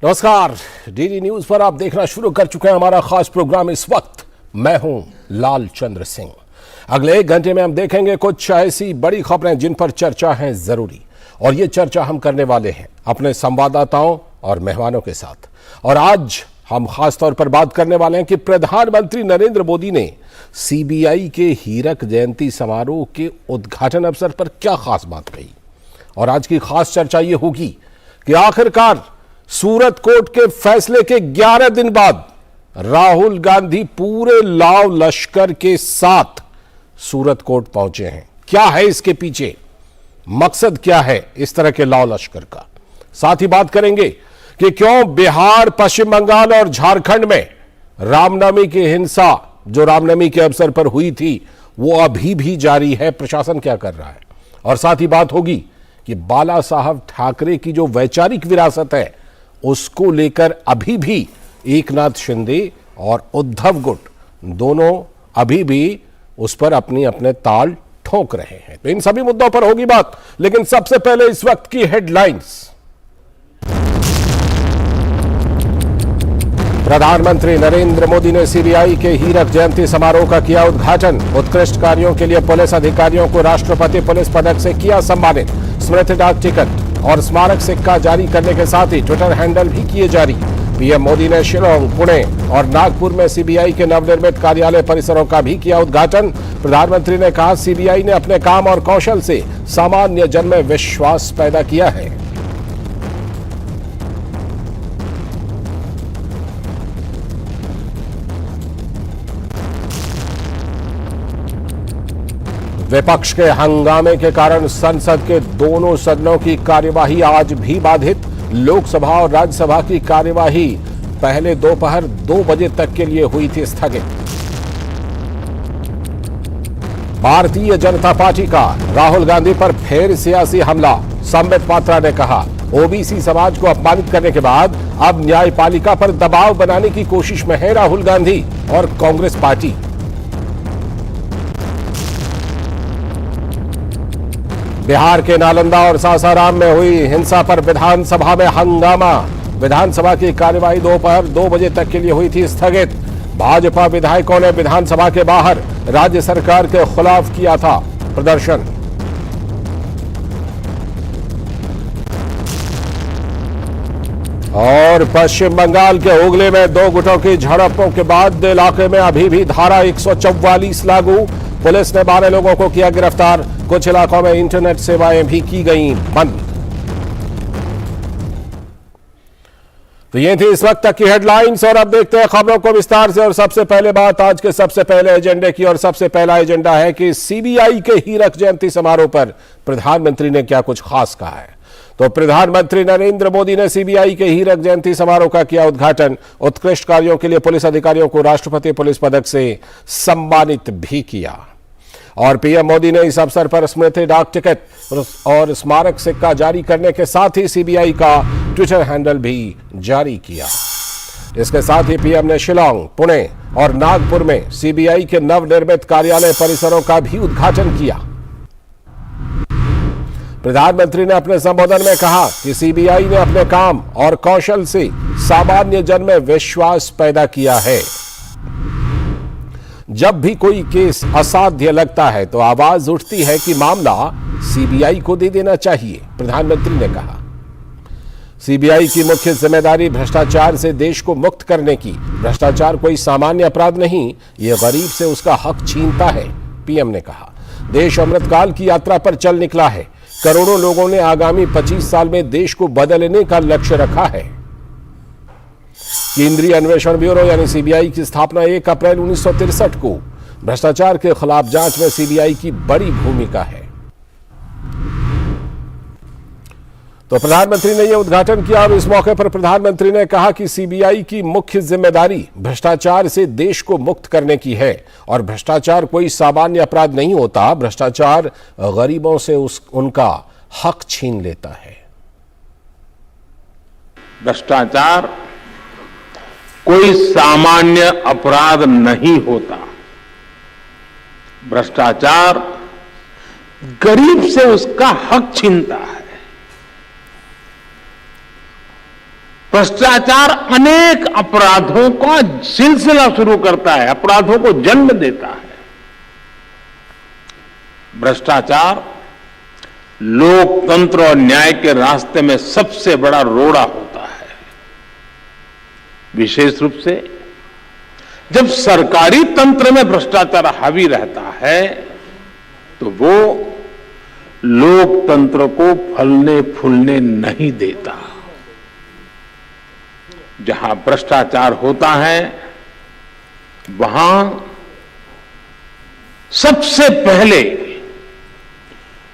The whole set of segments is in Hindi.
नमस्कार, डीडी न्यूज पर आप देखना शुरू कर चुके हैं हमारा खास प्रोग्राम। इस वक्त मैं हूं लाल चंद्र सिंह। अगले 1 घंटे में हम देखेंगे कुछ ऐसी बड़ी खबरें जिन पर चर्चा है जरूरी, और ये चर्चा हम करने वाले हैं अपने संवाददाताओं और मेहमानों के साथ। और आज हम खास तौर पर बात करने वाले हैं कि प्रधानमंत्री नरेंद्र मोदी ने सीबीआई के हीरक जयंती समारोह के उद्घाटन अवसर पर क्या खास बात कही। और आज की खास चर्चा ये होगी कि आखिरकार सूरत कोर्ट के फैसले के 11 दिन बाद राहुल गांधी पूरे लाव लश्कर के साथ सूरत कोर्ट पहुंचे हैं। क्या है इसके पीछे, मकसद क्या है इस तरह के लाव लश्कर का। साथ ही बात करेंगे कि क्यों बिहार, पश्चिम बंगाल और झारखंड में रामनवमी की हिंसा जो रामनवमी के अवसर पर हुई थी वो अभी भी जारी है, प्रशासन क्या कर रहा है। और साथ ही बात होगी कि बाला साहब ठाकरे की जो वैचारिक विरासत है उसको लेकर अभी भी एकनाथ शिंदे और उद्धव गुट दोनों अभी भी उस पर अपने ताल ठोक रहे हैं। तो इन सभी मुद्दों पर होगी बात, लेकिन सबसे पहले इस वक्त की हेडलाइंस। प्रधानमंत्री नरेंद्र मोदी ने सीबीआई के हीरक जयंती समारोह का किया उद्घाटन। उत्कृष्ट कार्यों के लिए पुलिस अधिकारियों को राष्ट्रपति पुलिस पदक से किया सम्मानित। स्मृति डाक टिकट और स्मारक सिक्का जारी करने के साथ ही ट्विटर हैंडल भी किए जारी। पीएम मोदी ने शिलोंग, पुणे और नागपुर में सीबीआई के नवनिर्मित कार्यालय परिसरों का भी किया उद्घाटन। प्रधानमंत्री ने कहा, सीबीआई ने अपने काम और कौशल से सामान्य जन में विश्वास पैदा किया है। विपक्ष के हंगामे के कारण संसद के दोनों सदनों की कार्यवाही आज भी बाधित। लोकसभा और राज्यसभा की कार्यवाही पहले दोपहर 2 बजे तक के लिए हुई थी स्थगित। भारतीय जनता पार्टी का राहुल गांधी पर फिर सियासी हमला। संबित पात्रा ने कहा, ओबीसी समाज को अपमानित करने के बाद अब न्यायपालिका पर दबाव बनाने की कोशिश में है राहुल गांधी और कांग्रेस पार्टी। बिहार के नालंदा और सासाराम में हुई हिंसा पर विधानसभा में हंगामा। विधानसभा की कार्यवाही दोपहर 2 बजे तक के लिए हुई थी स्थगित। भाजपा विधायकों ने विधानसभा के बाहर राज्य सरकार के खिलाफ किया था प्रदर्शन। और पश्चिम बंगाल के हुगली में 2 गुटों की झड़पों के बाद इलाके में अभी भी धारा 144 लागू। पुलिस ने 12 लोगों को किया गिरफ्तार। कुछ इलाकों में इंटरनेट सेवाएं भी की गई बंद। तो ये थी इस वक्त तक की हेडलाइंस, और अब देखते हैं खबरों को विस्तार से। और सबसे पहले बात आज के सबसे पहले एजेंडे की, और सबसे पहला एजेंडा है कि सीबीआई के हीरक जयंती समारोह पर प्रधानमंत्री ने क्या कुछ खास कहा है। तो प्रधानमंत्री नरेंद्र मोदी ने सीबीआई के हीरक जयंती समारोह का किया उद्घाटन। उत्कृष्ट कार्यों के लिए पुलिस अधिकारियों को राष्ट्रपति पुलिस पदक से सम्मानित भी किया। और पीएम मोदी ने इस अवसर पर स्मृति डाक टिकट और स्मारक सिक्का जारी करने के साथ ही सीबीआई का ट्विटर हैंडल भी जारी किया। इसके साथ ही पीएम ने शिलोंग, पुणे और नागपुर में सीबीआई के नवनिर्मित कार्यालय परिसरों का भी उद्घाटन किया। प्रधानमंत्री ने अपने संबोधन में कहा कि सीबीआई ने अपने काम और कौशल से सामान्य जन में विश्वास पैदा किया है। जब भी कोई केस असाध्य लगता है तो आवाज उठती है कि मामला सीबीआई को दे देना चाहिए, प्रधानमंत्री ने कहा। सीबीआई की मुख्य जिम्मेदारी भ्रष्टाचार से देश को मुक्त करने की। भ्रष्टाचार कोई सामान्य अपराध नहीं, यह गरीब से उसका हक छीनता है, पीएम ने कहा। देश अमृतकाल की यात्रा पर चल निकला है। करोड़ों लोगों ने आगामी 25 साल में देश को बदलने का लक्ष्य रखा है। केंद्रीय अन्वेषण ब्यूरो यानी सीबीआई की स्थापना 1 अप्रैल 1963 को। भ्रष्टाचार के खिलाफ जांच में सीबीआई की बड़ी भूमिका है। तो प्रधानमंत्री ने यह उद्घाटन किया, और इस मौके पर प्रधानमंत्री ने कहा कि सीबीआई की मुख्य जिम्मेदारी भ्रष्टाचार से देश को मुक्त करने की है। और भ्रष्टाचार कोई सामान्य अपराध नहीं होता, भ्रष्टाचार गरीबों से उनका हक छीन लेता है। भ्रष्टाचार कोई सामान्य अपराध नहीं होता। भ्रष्टाचार गरीब से उसका हक छीनता है। भ्रष्टाचार अनेक अपराधों का सिलसिला शुरू करता है, अपराधों को जन्म देता है। भ्रष्टाचार लोकतंत्र और न्याय के रास्ते में सबसे बड़ा रोड़ा होता है। विशेष रूप से जब सरकारी तंत्र में भ्रष्टाचार हावी रहता है तो वो लोकतंत्र को फलने फूलने नहीं देता। जहां भ्रष्टाचार होता है वहां सबसे पहले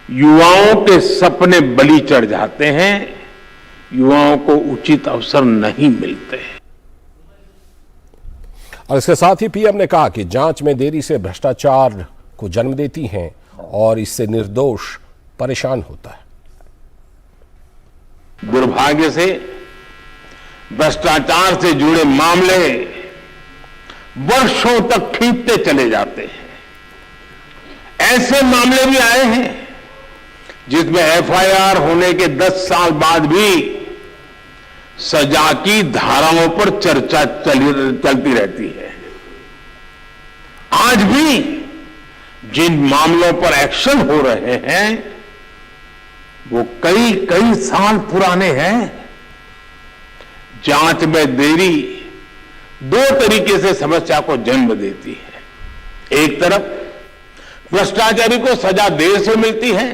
युवाओं के सपने बलि चढ़ जाते हैं, युवाओं को उचित अवसर नहीं मिलते। और इसके साथ ही पीएम ने कहा कि जांच में देरी से भ्रष्टाचार को जन्म देती हैं और इससे निर्दोष परेशान होता है। दुर्भाग्य से भ्रष्टाचार से जुड़े मामले वर्षों तक खींचते चले जाते हैं। ऐसे मामले भी आए हैं जिसमें एफआईआर होने के 10 साल बाद भी सजा की धाराओं पर चर्चा चलती रहती है। आज भी जिन मामलों पर एक्शन हो रहे हैं वो कई कई साल पुराने हैं। जांच में देरी दो तरीके से समस्या को जन्म देती है। एक तरफ भ्रष्टाचारी को सजा देर से मिलती है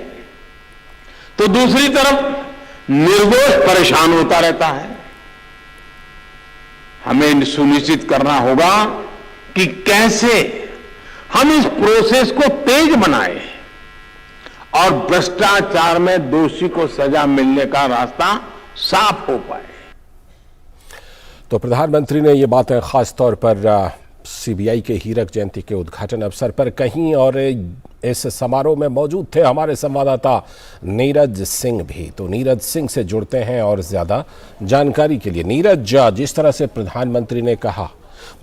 तो दूसरी तरफ निर्दोष परेशान होता रहता है। हमें सुनिश्चित करना होगा कि कैसे हम इस प्रोसेस को तेज बनाएं और भ्रष्टाचार में दोषी को सजा मिलने का रास्ता साफ हो पाए। तो प्रधानमंत्री ने ये बातें खास तौर पर सीबीआई के हीरक जयंती के उद्घाटन अवसर पर कहीं, और इस समारोह में मौजूद थे हमारे संवाददाता नीरज सिंह भी। तो नीरज सिंह से जुड़ते हैं और ज्यादा जानकारी के लिए। नीरज, जिस तरह से प्रधानमंत्री ने कहा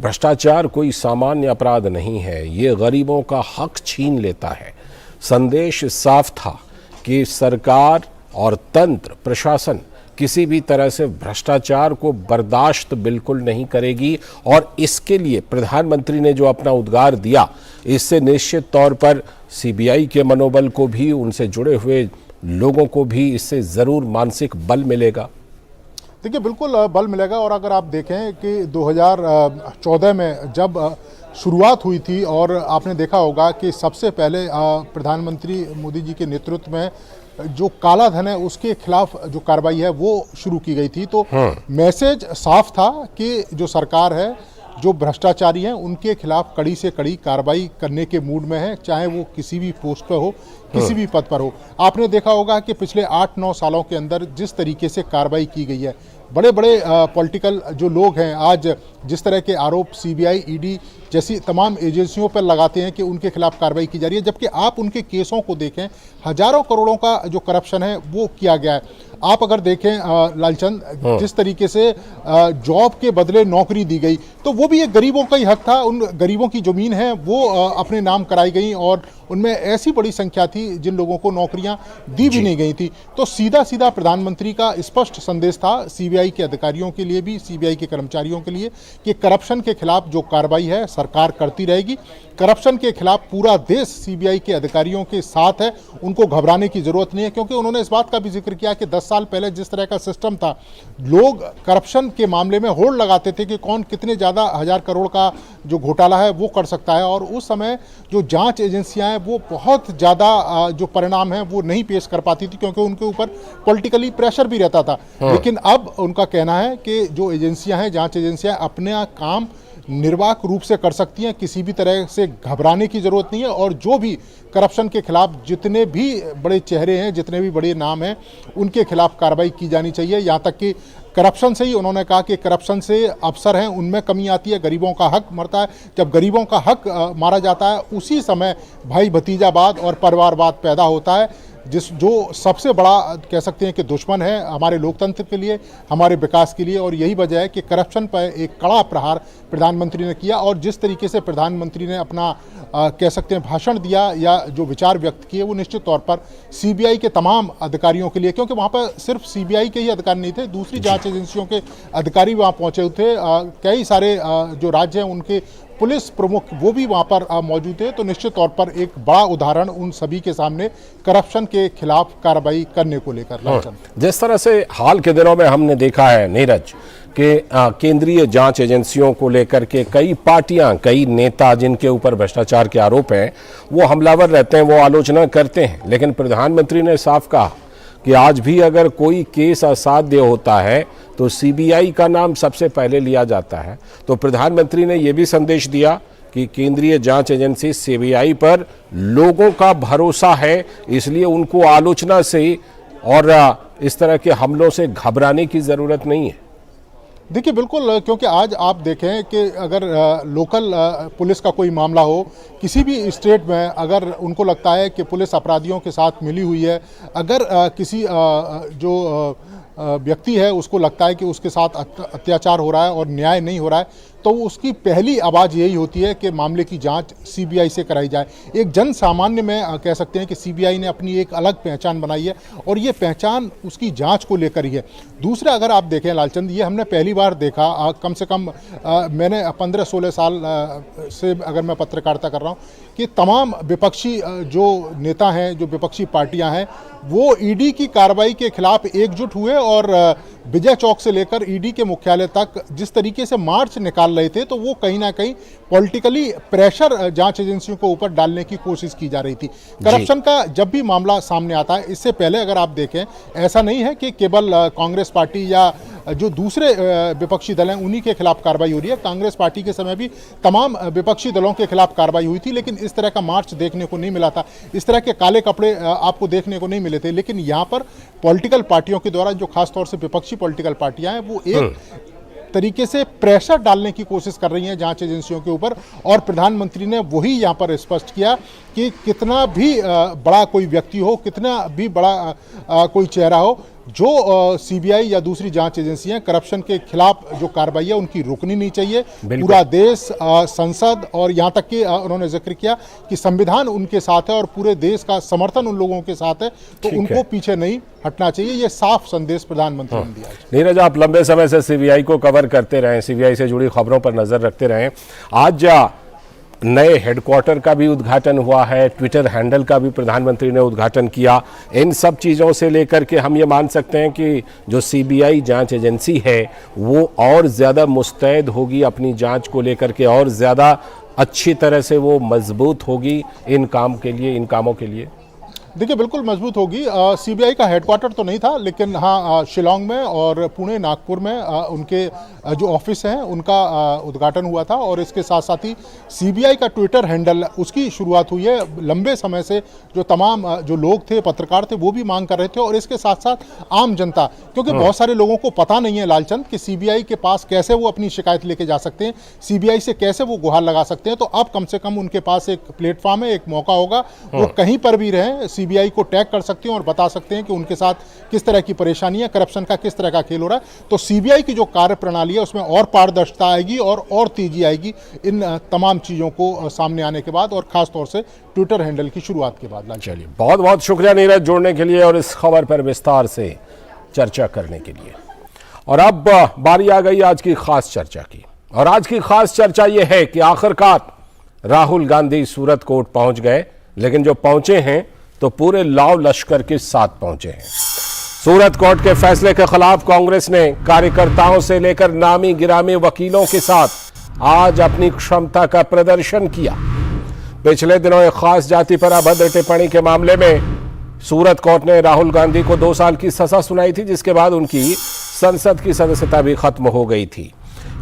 भ्रष्टाचार कोई सामान्य अपराध नहीं है, ये गरीबों का हक छीन लेता है, संदेश साफ था कि सरकार और तंत्र प्रशासन किसी भी तरह से भ्रष्टाचार को बर्दाश्त बिल्कुल नहीं करेगी। और इसके लिए प्रधानमंत्री ने जो अपना उद्गार दिया, इससे निश्चित तौर पर सीबीआई के मनोबल को भी, उनसे जुड़े हुए लोगों को भी इससे ज़रूर मानसिक बल मिलेगा। देखिए, बिल्कुल बल मिलेगा। और अगर आप देखें कि 2014 में जब शुरुआत हुई थी और आपने देखा होगा कि सबसे पहले प्रधानमंत्री मोदी जी के नेतृत्व में जो काला धन है उसके खिलाफ जो कार्रवाई है वो शुरू की गई थी। तो मैसेज साफ था कि जो सरकार है, जो भ्रष्टाचारी हैं, उनके खिलाफ कड़ी से कड़ी कार्रवाई करने के मूड में है, चाहे वो किसी भी पोस्ट पर हो, किसी भी पद पर हो। आपने देखा होगा कि पिछले 8-9 सालों के अंदर जिस तरीके से कार्रवाई की गई है, बड़े बड़े पॉलिटिकल जो लोग हैं आज जिस तरह के आरोप सीबीआई, ईडी जैसी तमाम एजेंसियों पर लगाते हैं कि उनके खिलाफ कार्रवाई की जा रही है, जबकि आप उनके केसों को देखें, हजारों करोड़ों का जो करप्शन है वो किया गया है। आप अगर देखें लालचंद, जिस तरीके से जॉब के बदले नौकरी दी गई, तो वो भी एक गरीबों का ही हक था। उन गरीबों की जमीन है वो अपने नाम कराई गई और उनमें ऐसी बड़ी संख्या थी जिन लोगों को नौकरियां दी भी नहीं गई थी। तो सीधा सीधा प्रधानमंत्री का स्पष्ट संदेश था सीबीआई के अधिकारियों के लिए भी, सीबीआई के कर्मचारियों के लिए, कि करप्शन के खिलाफ जो कार्रवाई है सरकार करती रहेगी। करप्शन के खिलाफ पूरा देश सीबीआई के अधिकारियों के साथ है, उनको घबराने की जरूरत नहीं है। क्योंकि उन्होंने इस बात का भी जिक्र किया कि 10 साल पहले जिस तरह का सिस्टम था, लोग करप्शन के मामले में होड़ लगाते थे कि कौन कितने ज़्यादा 1000 करोड़ का जो घोटाला है वो कर सकता है, और उस समय जो जांच एजेंसियां हैं वो बहुत ज़्यादा जो परिणाम है वो नहीं पेश कर पाती थी, क्योंकि उनके ऊपर पॉलिटिकली प्रेशर भी रहता था। लेकिन अब उनका कहना है कि जो एजेंसियां हैं, जांच एजेंसियां, अपना काम निर्वाक रूप से कर सकती हैं, किसी भी तरह से घबराने की जरूरत नहीं है। और जो भी करप्शन के खिलाफ जितने भी बड़े चेहरे हैं, जितने भी बड़े नाम हैं, उनके खिलाफ कार्रवाई की जानी चाहिए। यहाँ तक कि करप्शन से ही उन्होंने कहा कि करप्शन से अफसर हैं उनमें कमी आती है, गरीबों का हक मरता है। जब गरीबों का हक मारा जाता है, उसी समय भाई भतीजावाद और परिवारवाद पैदा होता है। जो सबसे बड़ा कह सकते हैं कि दुश्मन है हमारे लोकतंत्र के लिए, हमारे विकास के लिए। और यही वजह है कि करप्शन पर एक कड़ा प्रहार प्रधानमंत्री ने किया। और जिस तरीके से प्रधानमंत्री ने अपना कह सकते हैं भाषण दिया या जो विचार व्यक्त किए, वो निश्चित तौर पर सीबीआई के तमाम अधिकारियों के लिए, क्योंकि वहाँ पर सिर्फ सीबीआई के ही अधिकारी नहीं थे, दूसरी जांच एजेंसियों के अधिकारी वहाँ पहुँचे थे। कई सारे जो राज्य हैं उनके पुलिस प्रमुख वो भी वहाँ पर मौजूद थे। तो निश्चित तौर पर एक बड़ा उदाहरण उन सभी के सामने करप्शन के खिलाफ कार्रवाई करने को लेकर। जिस तरह से हाल के दिनों में हमने देखा है नीरज कि केंद्रीय जांच एजेंसियों को लेकर के कई पार्टियां, कई नेता जिनके ऊपर भ्रष्टाचार के आरोप हैं, वो हमलावर रहते हैं, वो आलोचना करते हैं। लेकिन प्रधानमंत्री ने साफ कहा कि आज भी अगर कोई केस असाध्य होता है तो सीबीआई का नाम सबसे पहले लिया जाता है। तो प्रधानमंत्री ने यह भी संदेश दिया कि केंद्रीय जांच एजेंसी सीबीआई पर लोगों का भरोसा है, इसलिए उनको आलोचना से और इस तरह के हमलों से घबराने की ज़रूरत नहीं है। देखिए बिल्कुल, क्योंकि आज आप देखें कि अगर लोकल पुलिस का कोई मामला हो किसी भी स्टेट में, अगर उनको लगता है कि पुलिस अपराधियों के साथ मिली हुई है, अगर किसी जो व्यक्ति है उसको लगता है कि उसके साथ अत्याचार हो रहा है और न्याय नहीं हो रहा है, तो उसकी पहली आवाज़ यही होती है कि मामले की जांच सीबीआई से कराई जाए। एक जन सामान्य में कह सकते हैं कि सीबीआई ने अपनी एक अलग पहचान बनाई है और ये पहचान उसकी जांच को लेकर ही है। दूसरा, अगर आप देखें लालचंद, ये हमने पहली बार देखा, कम से कम मैंने 15-16 साल से अगर मैं पत्रकारिता कर रहा हूँ, कि तमाम विपक्षी जो नेता हैं, जो विपक्षी पार्टियां हैं, वो ईडी की कार्रवाई के खिलाफ एकजुट हुए और विजय चौक से लेकर ईडी के मुख्यालय तक जिस तरीके से मार्च निकाल रहे थे, तो वो कहीं ना कहीं पॉलिटिकली प्रेशर जांच एजेंसियों को ऊपर डालने की कोशिश की जा रही थी। करप्शन का जब भी मामला सामने आता है, इससे पहले अगर आप देखें, ऐसा नहीं है कि केवल कांग्रेस पार्टी या जो दूसरे विपक्षी दल हैं उन्हीं के खिलाफ कार्रवाई हो रही है। कांग्रेस पार्टी के समय भी तमाम विपक्षी दलों के खिलाफ कार्रवाई हुई थी, लेकिन इस तरह का मार्च देखने को नहीं मिला था, इस तरह के काले कपड़े आपको देखने को नहीं मिले थे। लेकिन यहाँ पर पॉलिटिकल पार्टियों के द्वारा, जो खासतौर से विपक्षी पॉलिटिकल पार्टियां हैं, वो एक तरीके से प्रेशर डालने की कोशिश कर रही हैं जांच एजेंसियों के ऊपर। और प्रधानमंत्री ने वही यहाँ पर स्पष्ट किया कि कितना भी बड़ा कोई व्यक्ति हो, कितना भी बड़ा कोई चेहरा हो, जो सीबीआई या दूसरी जांच एजेंसियां करप्शन के खिलाफ जो कार्रवाई है उनकी रुकनी नहीं चाहिए। पूरा देश, संसद और यहाँ तक कि उन्होंने जिक्र किया कि संविधान उनके साथ है और पूरे देश का समर्थन उन लोगों के साथ है, तो उनको पीछे नहीं हटना चाहिए। ये साफ संदेश प्रधानमंत्री ने दिया। नीरज, आप लंबे समय से सीबीआई को कवर करते रहे, सीबीआई से जुड़ी खबरों पर नजर रखते रहे। आज नए हेडक्वार्टर का भी उद्घाटन हुआ है, ट्विटर हैंडल का भी प्रधानमंत्री ने उद्घाटन किया। इन सब चीज़ों से लेकर के हम ये मान सकते हैं कि जो सीबीआई जांच एजेंसी है वो और ज़्यादा मुस्तैद होगी अपनी जांच को लेकर के, और ज़्यादा अच्छी तरह से वो मजबूत होगी इन कामों के लिए। देखिए बिल्कुल मजबूत होगी। सीबीआई का हेडक्वार्टर तो नहीं था, लेकिन हाँ शिलांग में और पुणे, नागपुर में उनके जो ऑफिस हैं उनका उद्घाटन हुआ था। और इसके साथ साथ ही सीबीआई का ट्विटर हैंडल, उसकी शुरुआत हुई है। लंबे समय से जो तमाम जो लोग थे, पत्रकार थे, वो भी मांग कर रहे थे। और इसके साथ साथ आम जनता, क्योंकि बहुत सारे लोगों को पता नहीं है लालचंद कि सीबीआई के पास कैसे वो अपनी शिकायत लेके जा सकते हैं, सीबीआई से कैसे वो गुहार लगा सकते हैं। तो अब कम से कम उनके पास एक प्लेटफॉर्म है, एक मौका होगा, वो कहीं पर भी रहें सीबीआई को टैग कर सकते हैं और बता सकते हैं कि उनके साथ किस तरह की परेशानी है, करप्शन का किस तरह का खेल हो रहा है। तो सीबीआई की जो कार्य प्रणाली है उसमें और पारदर्शिता आएगी और तेजी आएगी इन तमाम चीजों को सामने आने के बाद, और खास तौर से ट्विटर हैंडल की शुरुआत के बाद। चलिए, बहुत बहुत शुक्रिया नीरज जुड़ने के लिए और इस खबर पर विस्तार से चर्चा करने के लिए। और अब बारी आ गई आज की खास चर्चा की, और आज की खास चर्चा यह है कि आखिरकार राहुल गांधी सूरत कोर्ट पहुंच गए, लेकिन जो पहुंचे हैं तो पूरे लाव लश्कर के साथ पहुंचे हैं। सूरत कोर्ट के फैसले के खिलाफ कांग्रेस ने कार्यकर्ताओं से लेकर नामी गिरामी वकीलों के साथ आज अपनी क्षमता का प्रदर्शन किया। पिछले दिनों एक खास जाति पर अभद्र टिप्पणी के मामले में सूरत कोर्ट ने राहुल गांधी को 2 साल की सजा सुनाई थी, जिसके बाद उनकी संसद की सदस्यता भी खत्म हो गई थी।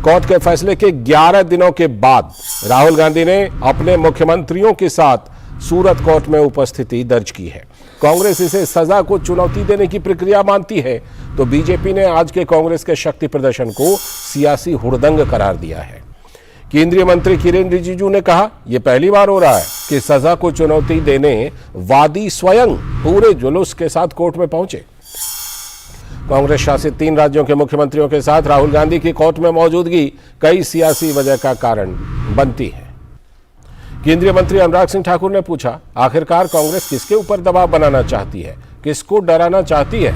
कोर्ट के फैसले के 11 दिनों के बाद राहुल गांधी ने अपने मुख्यमंत्रियों के साथ सूरत कोर्ट में उपस्थिति दर्ज की है। कांग्रेस इसे सजा को चुनौती देने की प्रक्रिया मानती है, तो बीजेपी ने आज के कांग्रेस के शक्ति प्रदर्शन को सियासी हुड़दंग करार दिया है। केंद्रीय मंत्री किरेन रिजिजू ने कहा यह पहली बार हो रहा है कि सजा को चुनौती देने वादी स्वयं पूरे जुलूस के साथ कोर्ट में पहुंचे। कांग्रेस शासित 3 राज्यों के मुख्यमंत्रियों के साथ राहुल गांधी की कोर्ट में मौजूदगी कई सियासी वजह का कारण बनती है। केंद्रीय मंत्री अनुराग सिंह ठाकुर ने पूछा, आखिरकार कांग्रेस किसके ऊपर दबाव बनाना चाहती है, किसको डराना चाहती है?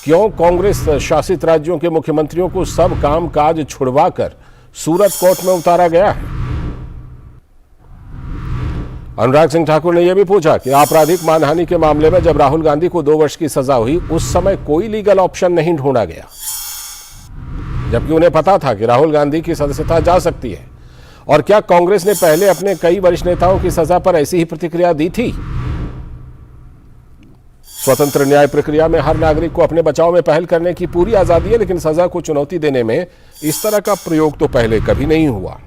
क्यों कांग्रेस शासित राज्यों के मुख्यमंत्रियों को सब काम काज छुड़वाकर सूरत कोर्ट में उतारा गया है? अनुराग सिंह ठाकुर ने यह भी पूछा कि आपराधिक मानहानि के मामले में जब राहुल गांधी को 2 वर्ष की सजा हुई उस समय कोई लीगल ऑप्शन नहीं ढूंढा गया, जबकि उन्हें पता था कि राहुल गांधी की सदस्यता जा सकती है। और क्या कांग्रेस ने पहले अपने कई वरिष्ठ नेताओं की सजा पर ऐसी ही प्रतिक्रिया दी थी? स्वतंत्र न्याय प्रक्रिया में हर नागरिक को अपने बचाव में पहल करने की पूरी आजादी है, लेकिन सजा को चुनौती देने में इस तरह का प्रयोग तो पहले कभी नहीं हुआ।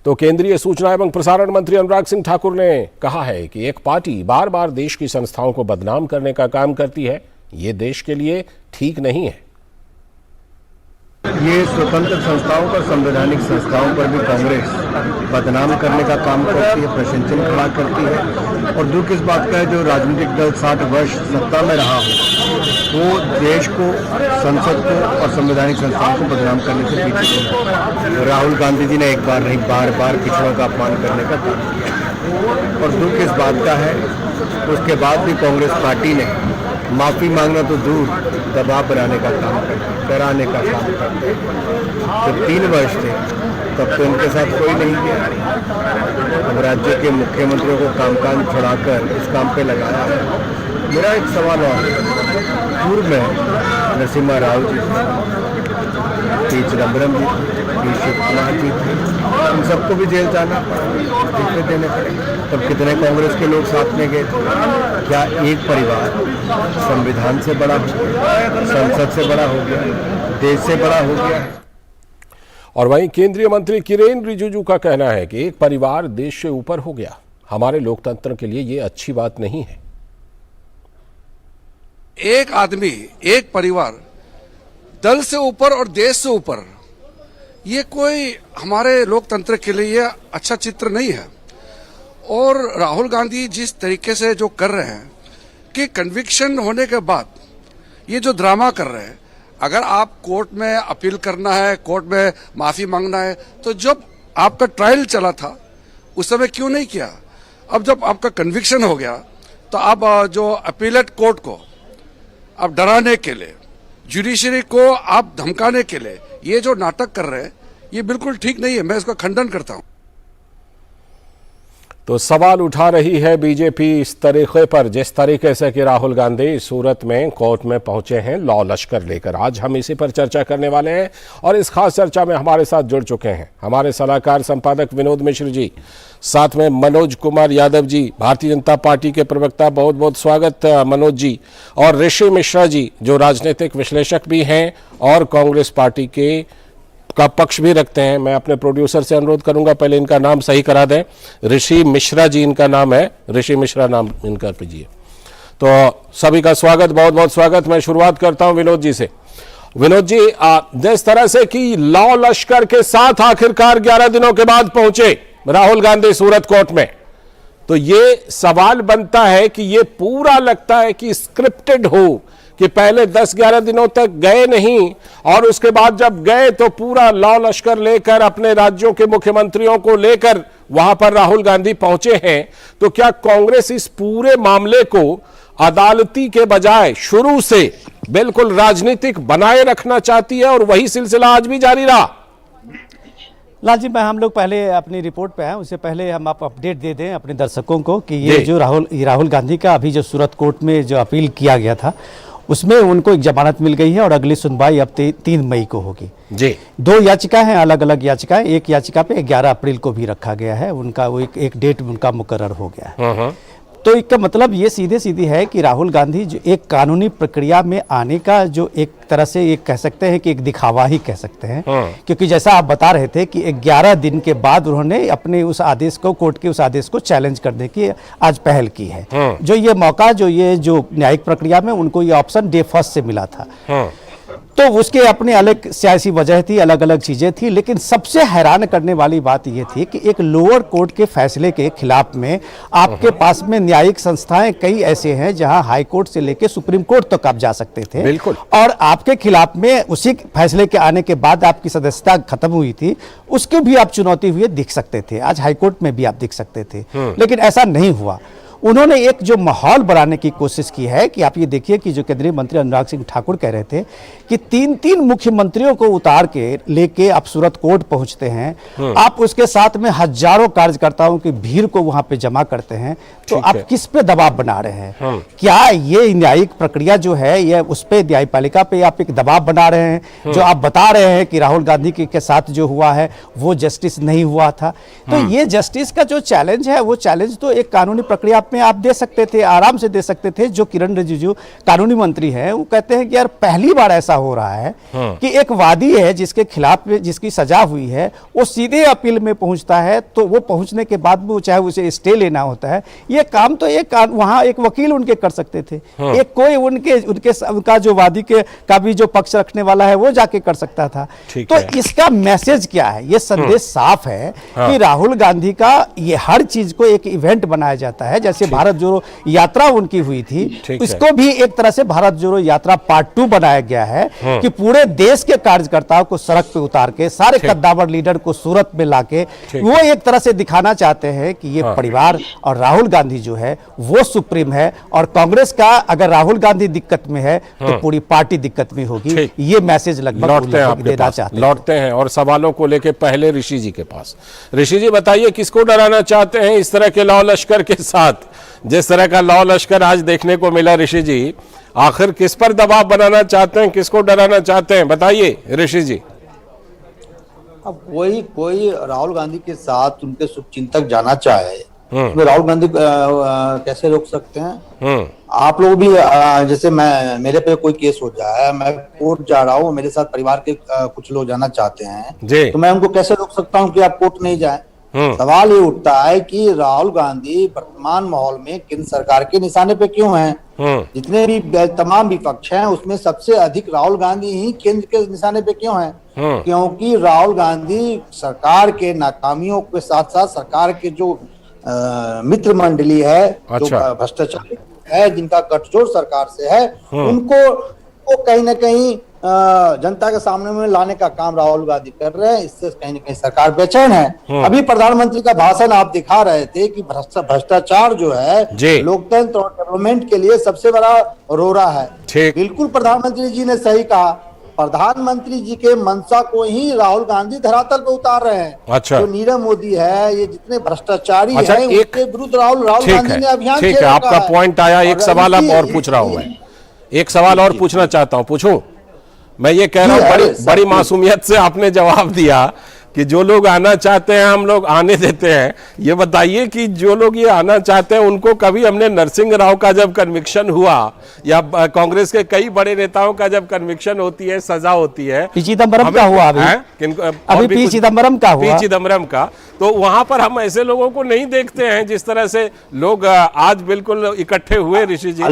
तो केंद्रीय सूचना एवं प्रसारण मंत्री अनुराग सिंह ठाकुर ने कहा है कि एक पार्टी बार बार देश की संस्थाओं को बदनाम करने का काम करती है, ये देश के लिए ठीक नहीं है। ये स्वतंत्र संस्थाओं पर, संवैधानिक संस्थाओं पर भी कांग्रेस बदनाम करने का काम करती है, प्रशंसन खड़ा करती है। और दुख इस बात का है जो राजनीतिक दल 60 वर्ष सत्ता में रहा हो वो देश को, संसद को और संवैधानिक संस्थाओं को बदनाम करने से पीछे नहीं। तो राहुल गांधी जी ने एक बार नहीं बार बार पिछड़ों का अपमान करने का काम किया। और दुख इस बात का है उसके बाद भी कांग्रेस पार्टी ने माफी मांगना तो दूर, दबाव बनाने का काम करते, डराने का काम करते। जब 3 वर्ष थे तब तो इनके साथ कोई नहीं गया। अब राज्य के मुख्यमंत्रियों को कामकाज छुड़ाकर इस काम पे लगाया है। मेरा एक सवाल और पूर्व में नरसिम्हा राव जी, पी चिदम्बरम जी, पी शिव कुमार जी थे, इन सबको भी जेल जाना पड़ा, देने पड़े। तब कितने कांग्रेस के लोग साथ में गए थे? क्या एक परिवार संविधान से बड़ा हो गया, संसद से बड़ा हो गया, देश से बड़ा हो गया? और वहीं केंद्रीय मंत्री किरेन रिजिजू का कहना है कि एक परिवार देश से ऊपर हो गया। हमारे लोकतंत्र के लिए यह अच्छी बात नहीं है। एक आदमी, एक परिवार दल से ऊपर और देश से ऊपर, ये कोई हमारे लोकतंत्र के लिए अच्छा चित्र नहीं है। और राहुल गांधी जिस तरीके से जो कर रहे हैं कि कन्विक्शन होने के बाद ये जो ड्रामा कर रहे हैं, अगर आप कोर्ट में अपील करना है, कोर्ट में माफी मांगना है, तो जब आपका ट्रायल चला था उस समय क्यों नहीं किया? अब जब आपका कन्विक्शन हो गया तो आप जो अपीलेट कोर्ट को आप डराने के लिए, जुडिशरी को आप धमकाने के लिए ये जो नाटक कर रहे हैं, ये बिल्कुल ठीक नहीं है। मैं इसका खंडन करता हूं। तो सवाल उठा रही है बीजेपी इस तरीके पर, जिस तरीके से कि राहुल गांधी सूरत में कोर्ट में पहुंचे हैं लॉ लश्कर लेकर। आज हम इसी पर चर्चा करने वाले हैं और इस खास चर्चा में हमारे साथ जुड़ चुके हैं हमारे सलाहकार संपादक विनोद मिश्र जी, साथ में मनोज कुमार यादव जी, भारतीय जनता पार्टी के प्रवक्ता। बहुत बहुत स्वागत मनोज जी। और ऋषि मिश्रा जी जो राजनीतिक विश्लेषक भी हैं और कांग्रेस पार्टी के का पक्ष भी रखते हैं। मैं अपने प्रोड्यूसर से अनुरोध करूंगा पहले इनका नाम सही करा दें। ऋषि मिश्रा जी इनका नाम है, ऋषि मिश्रा नाम इनका कीजिए। तो सभी का स्वागत, बहुत बहुत स्वागत। मैं शुरुआत करता हूं विनोद जी से। विनोद जी, जिस तरह से कि लॉ लश्कर के साथ आखिरकार 11 दिनों के बाद पहुंचे राहुल गांधी सूरत कोर्ट में, तो ये सवाल बनता है कि ये पूरा लगता है कि स्क्रिप्टेड हो, कि पहले 10-11 दिनों तक गए नहीं और उसके बाद जब गए तो पूरा लॉ लश्कर लेकर अपने राज्यों के मुख्यमंत्रियों को लेकर वहां पर राहुल गांधी पहुंचे हैं। तो क्या कांग्रेस इस पूरे मामले को अदालती के बजाय शुरू से बिल्कुल राजनीतिक बनाए रखना चाहती है और वही सिलसिला आज भी जारी रहा? लाल जी, हम लोग पहले अपनी रिपोर्ट पे हैं, उससे पहले हम आप अपडेट दे दें अपने दर्शकों को कि ये जो राहुल गांधी का अभी जो सूरत कोर्ट में जो अपील किया गया था उसमें उनको एक जमानत मिल गई है और अगली सुनवाई अब 3 मई को होगी जी। 2 याचिका हैं, अलग अलग याचिकाएं। एक याचिका पे 11 अप्रैल को भी रखा गया है, उनका वो एक डेट उनका मुकर्रर हो गया है। तो इसका मतलब ये सीधी है कि राहुल गांधी जो एक कानूनी प्रक्रिया में आने का जो एक तरह से एक कह सकते हैं कि एक दिखावा ही कह सकते हैं, क्योंकि जैसा आप बता रहे थे कि 11 दिन के बाद उन्होंने अपने उस आदेश को, कोर्ट के उस आदेश को चैलेंज करने की आज पहल की है। जो ये मौका, जो ये जो न्यायिक प्रक्रिया में उनको ये ऑप्शन डे फर्स्ट से मिला था। तो उसके अपने अलग सियासी वजह थी, अलग अलग चीजें थी। लेकिन सबसे हैरान करने वाली बात यह थी कि एक लोअर कोर्ट के फैसले के खिलाफ में आपके पास में न्यायिक संस्थाएं कई ऐसे हैं जहां हाई कोर्ट से लेकर सुप्रीम कोर्ट तक आप जा सकते थे। बिल्कुल। और आपके खिलाफ में उसी फैसले के आने के बाद आपकी सदस्यता खत्म हुई थी, उसके भी आप चुनौती हुए दिख सकते थे। आज हाईकोर्ट में भी आप दिख सकते थे, लेकिन ऐसा नहीं हुआ। उन्होंने एक जो माहौल बनाने की कोशिश की है कि आप ये देखिए कि जो केंद्रीय मंत्री अनुराग सिंह ठाकुर कह रहे थे कि 3-3 मुख्यमंत्रियों को उतार के लेके आप सूरत कोर्ट पहुंचते हैं, आप उसके साथ में हजारों कार्यकर्ताओं की भीड़ को वहां पे जमा करते हैं, तो आप किस पे दबाव बना रहे हैं? क्या ये न्यायिक प्रक्रिया जो है ये उस पे न्यायपालिका पे आप एक दबाव बना रहे हैं? जो आप बता रहे हैं कि राहुल गांधी के साथ जो हुआ है वो जस्टिस नहीं हुआ था, तो ये जस्टिस का जो चैलेंज है वो चैलेंज तो एक कानूनी प्रक्रिया में आप दे सकते थे, आराम से दे सकते थे। जो किरण रिजिजू कानूनी मंत्री हैं वो कहते हैं कि यार पहली बार ऐसा हो रहा है कि एक वादी है जिसके खिलाफ जिसकी सजा हुई है वो सीधे अपील में पहुंचता है, तो वो पहुंचने के बाद भी चाहे उसे स्टे लेना होता है, ये काम तो एक वहां एक वकील उनके कर सकते थे, एक कोई उनका जो वादी का भी जो पक्ष रखने वाला है वो जाके कर सकता था। तो इसका मैसेज क्या है? ये संदेश साफ है कि राहुल गांधी का ये हर चीज को एक इवेंट बनाया जाता है। जैसे भारत जोड़ो यात्रा उनकी हुई थी, इसको भी एक तरह से भारत जोड़ो यात्रा पार्ट 2 बनाया गया है कि पूरे देश के कार्यकर्ताओं को सड़क पे उतार के सारे कद्दावर लीडर को सूरत में लाके वो एक तरह से दिखाना चाहते हैं कि ये परिवार और राहुल गांधी जो है वो सुप्रीम है, और कांग्रेस का अगर राहुल गांधी दिक्कत में है तो पूरी पार्टी दिक्कत में होगी। ये मैसेज लगभग देना चाहते हैं। लौटते हैं और सवालों को लेके पहले ऋषि जी के पास। ऋषि जी बताइए, किसको डराना चाहते हैं इस तरह के लौ लश्कर के साथ? जिस तरह का लौ लश्कर आज देखने को मिला ऋषि जी, आखिर किस पर दबाव बनाना चाहते हैं, किसको डराना चाहते हैं? बताइए ऋषि जी। अब कोई राहुल गांधी के साथ उनके शुभचिंतक जाना चाहे तो राहुल गांधी कैसे रोक सकते हैं? आप लोग भी जैसे मेरे पे कोई केस हो जाए, मैं कोर्ट जा रहा हूँ, मेरे साथ परिवार के कुछ लोग जाना चाहते हैं, तो मैं उनको कैसे रोक सकता हूँ कि आप कोर्ट नहीं जाए? सवाल ये उठता है कि राहुल गांधी वर्तमान माहौल में केंद्र सरकार के निशाने पे क्यों हैं? जितने भी तमाम विपक्ष हैं उसमें सबसे अधिक राहुल गांधी ही केंद्र के निशाने पे क्यों हैं? क्योंकि राहुल गांधी सरकार के नाकामियों के साथ साथ सरकार के जो मित्र मंडली है, जो भ्रष्टाचार है, जिनका गठजोड़ सरकार से है, उनको कहीं ना कहीं जनता के सामने में लाने का काम राहुल गांधी कर रहे हैं। इससे कहीं न कहीं सरकार बेचैन है। अभी प्रधानमंत्री का भाषण आप दिखा रहे थे कि भ्रष्टाचार जो है लोकतंत्र और डेवलपमेंट के लिए सबसे बड़ा रोड़ा है। बिल्कुल प्रधानमंत्री जी ने सही कहा। प्रधानमंत्री जी के मंशा को ही राहुल गांधी धरातल पे उतार रहे हैं। जो नीरव मोदी है, ये जितने भ्रष्टाचारी हैं, उनके विरुद्ध राहुल गांधी ने अभियान ठीक है, आपका पॉइंट आया। एक सवाल अब और पूछ रहा हूं मैं, एक सवाल और पूछना चाहता हूं, पूछूं? मैं ये कह रहा हूं, बड़ी मासूमियत से आपने जवाब दिया कि जो लोग आना चाहते हैं हम लोग आने देते हैं। ये बताइए कि जो लोग ये आना चाहते हैं उनको कभी हमने नरसिंह राव का जब कन्विक्शन हुआ या कांग्रेस के कई बड़े नेताओं का जब कन्विक्शन होती है, सजा होती है, पी चिदम्बरम का हुआ, अभी पी चिदम्बरम का हुआ, पी चिदम्बरम का, तो वहां पर हम ऐसे लोगों को नहीं देखते हैं जिस तरह से लोग आज बिल्कुल इकट्ठे हुए। ऋषि जी,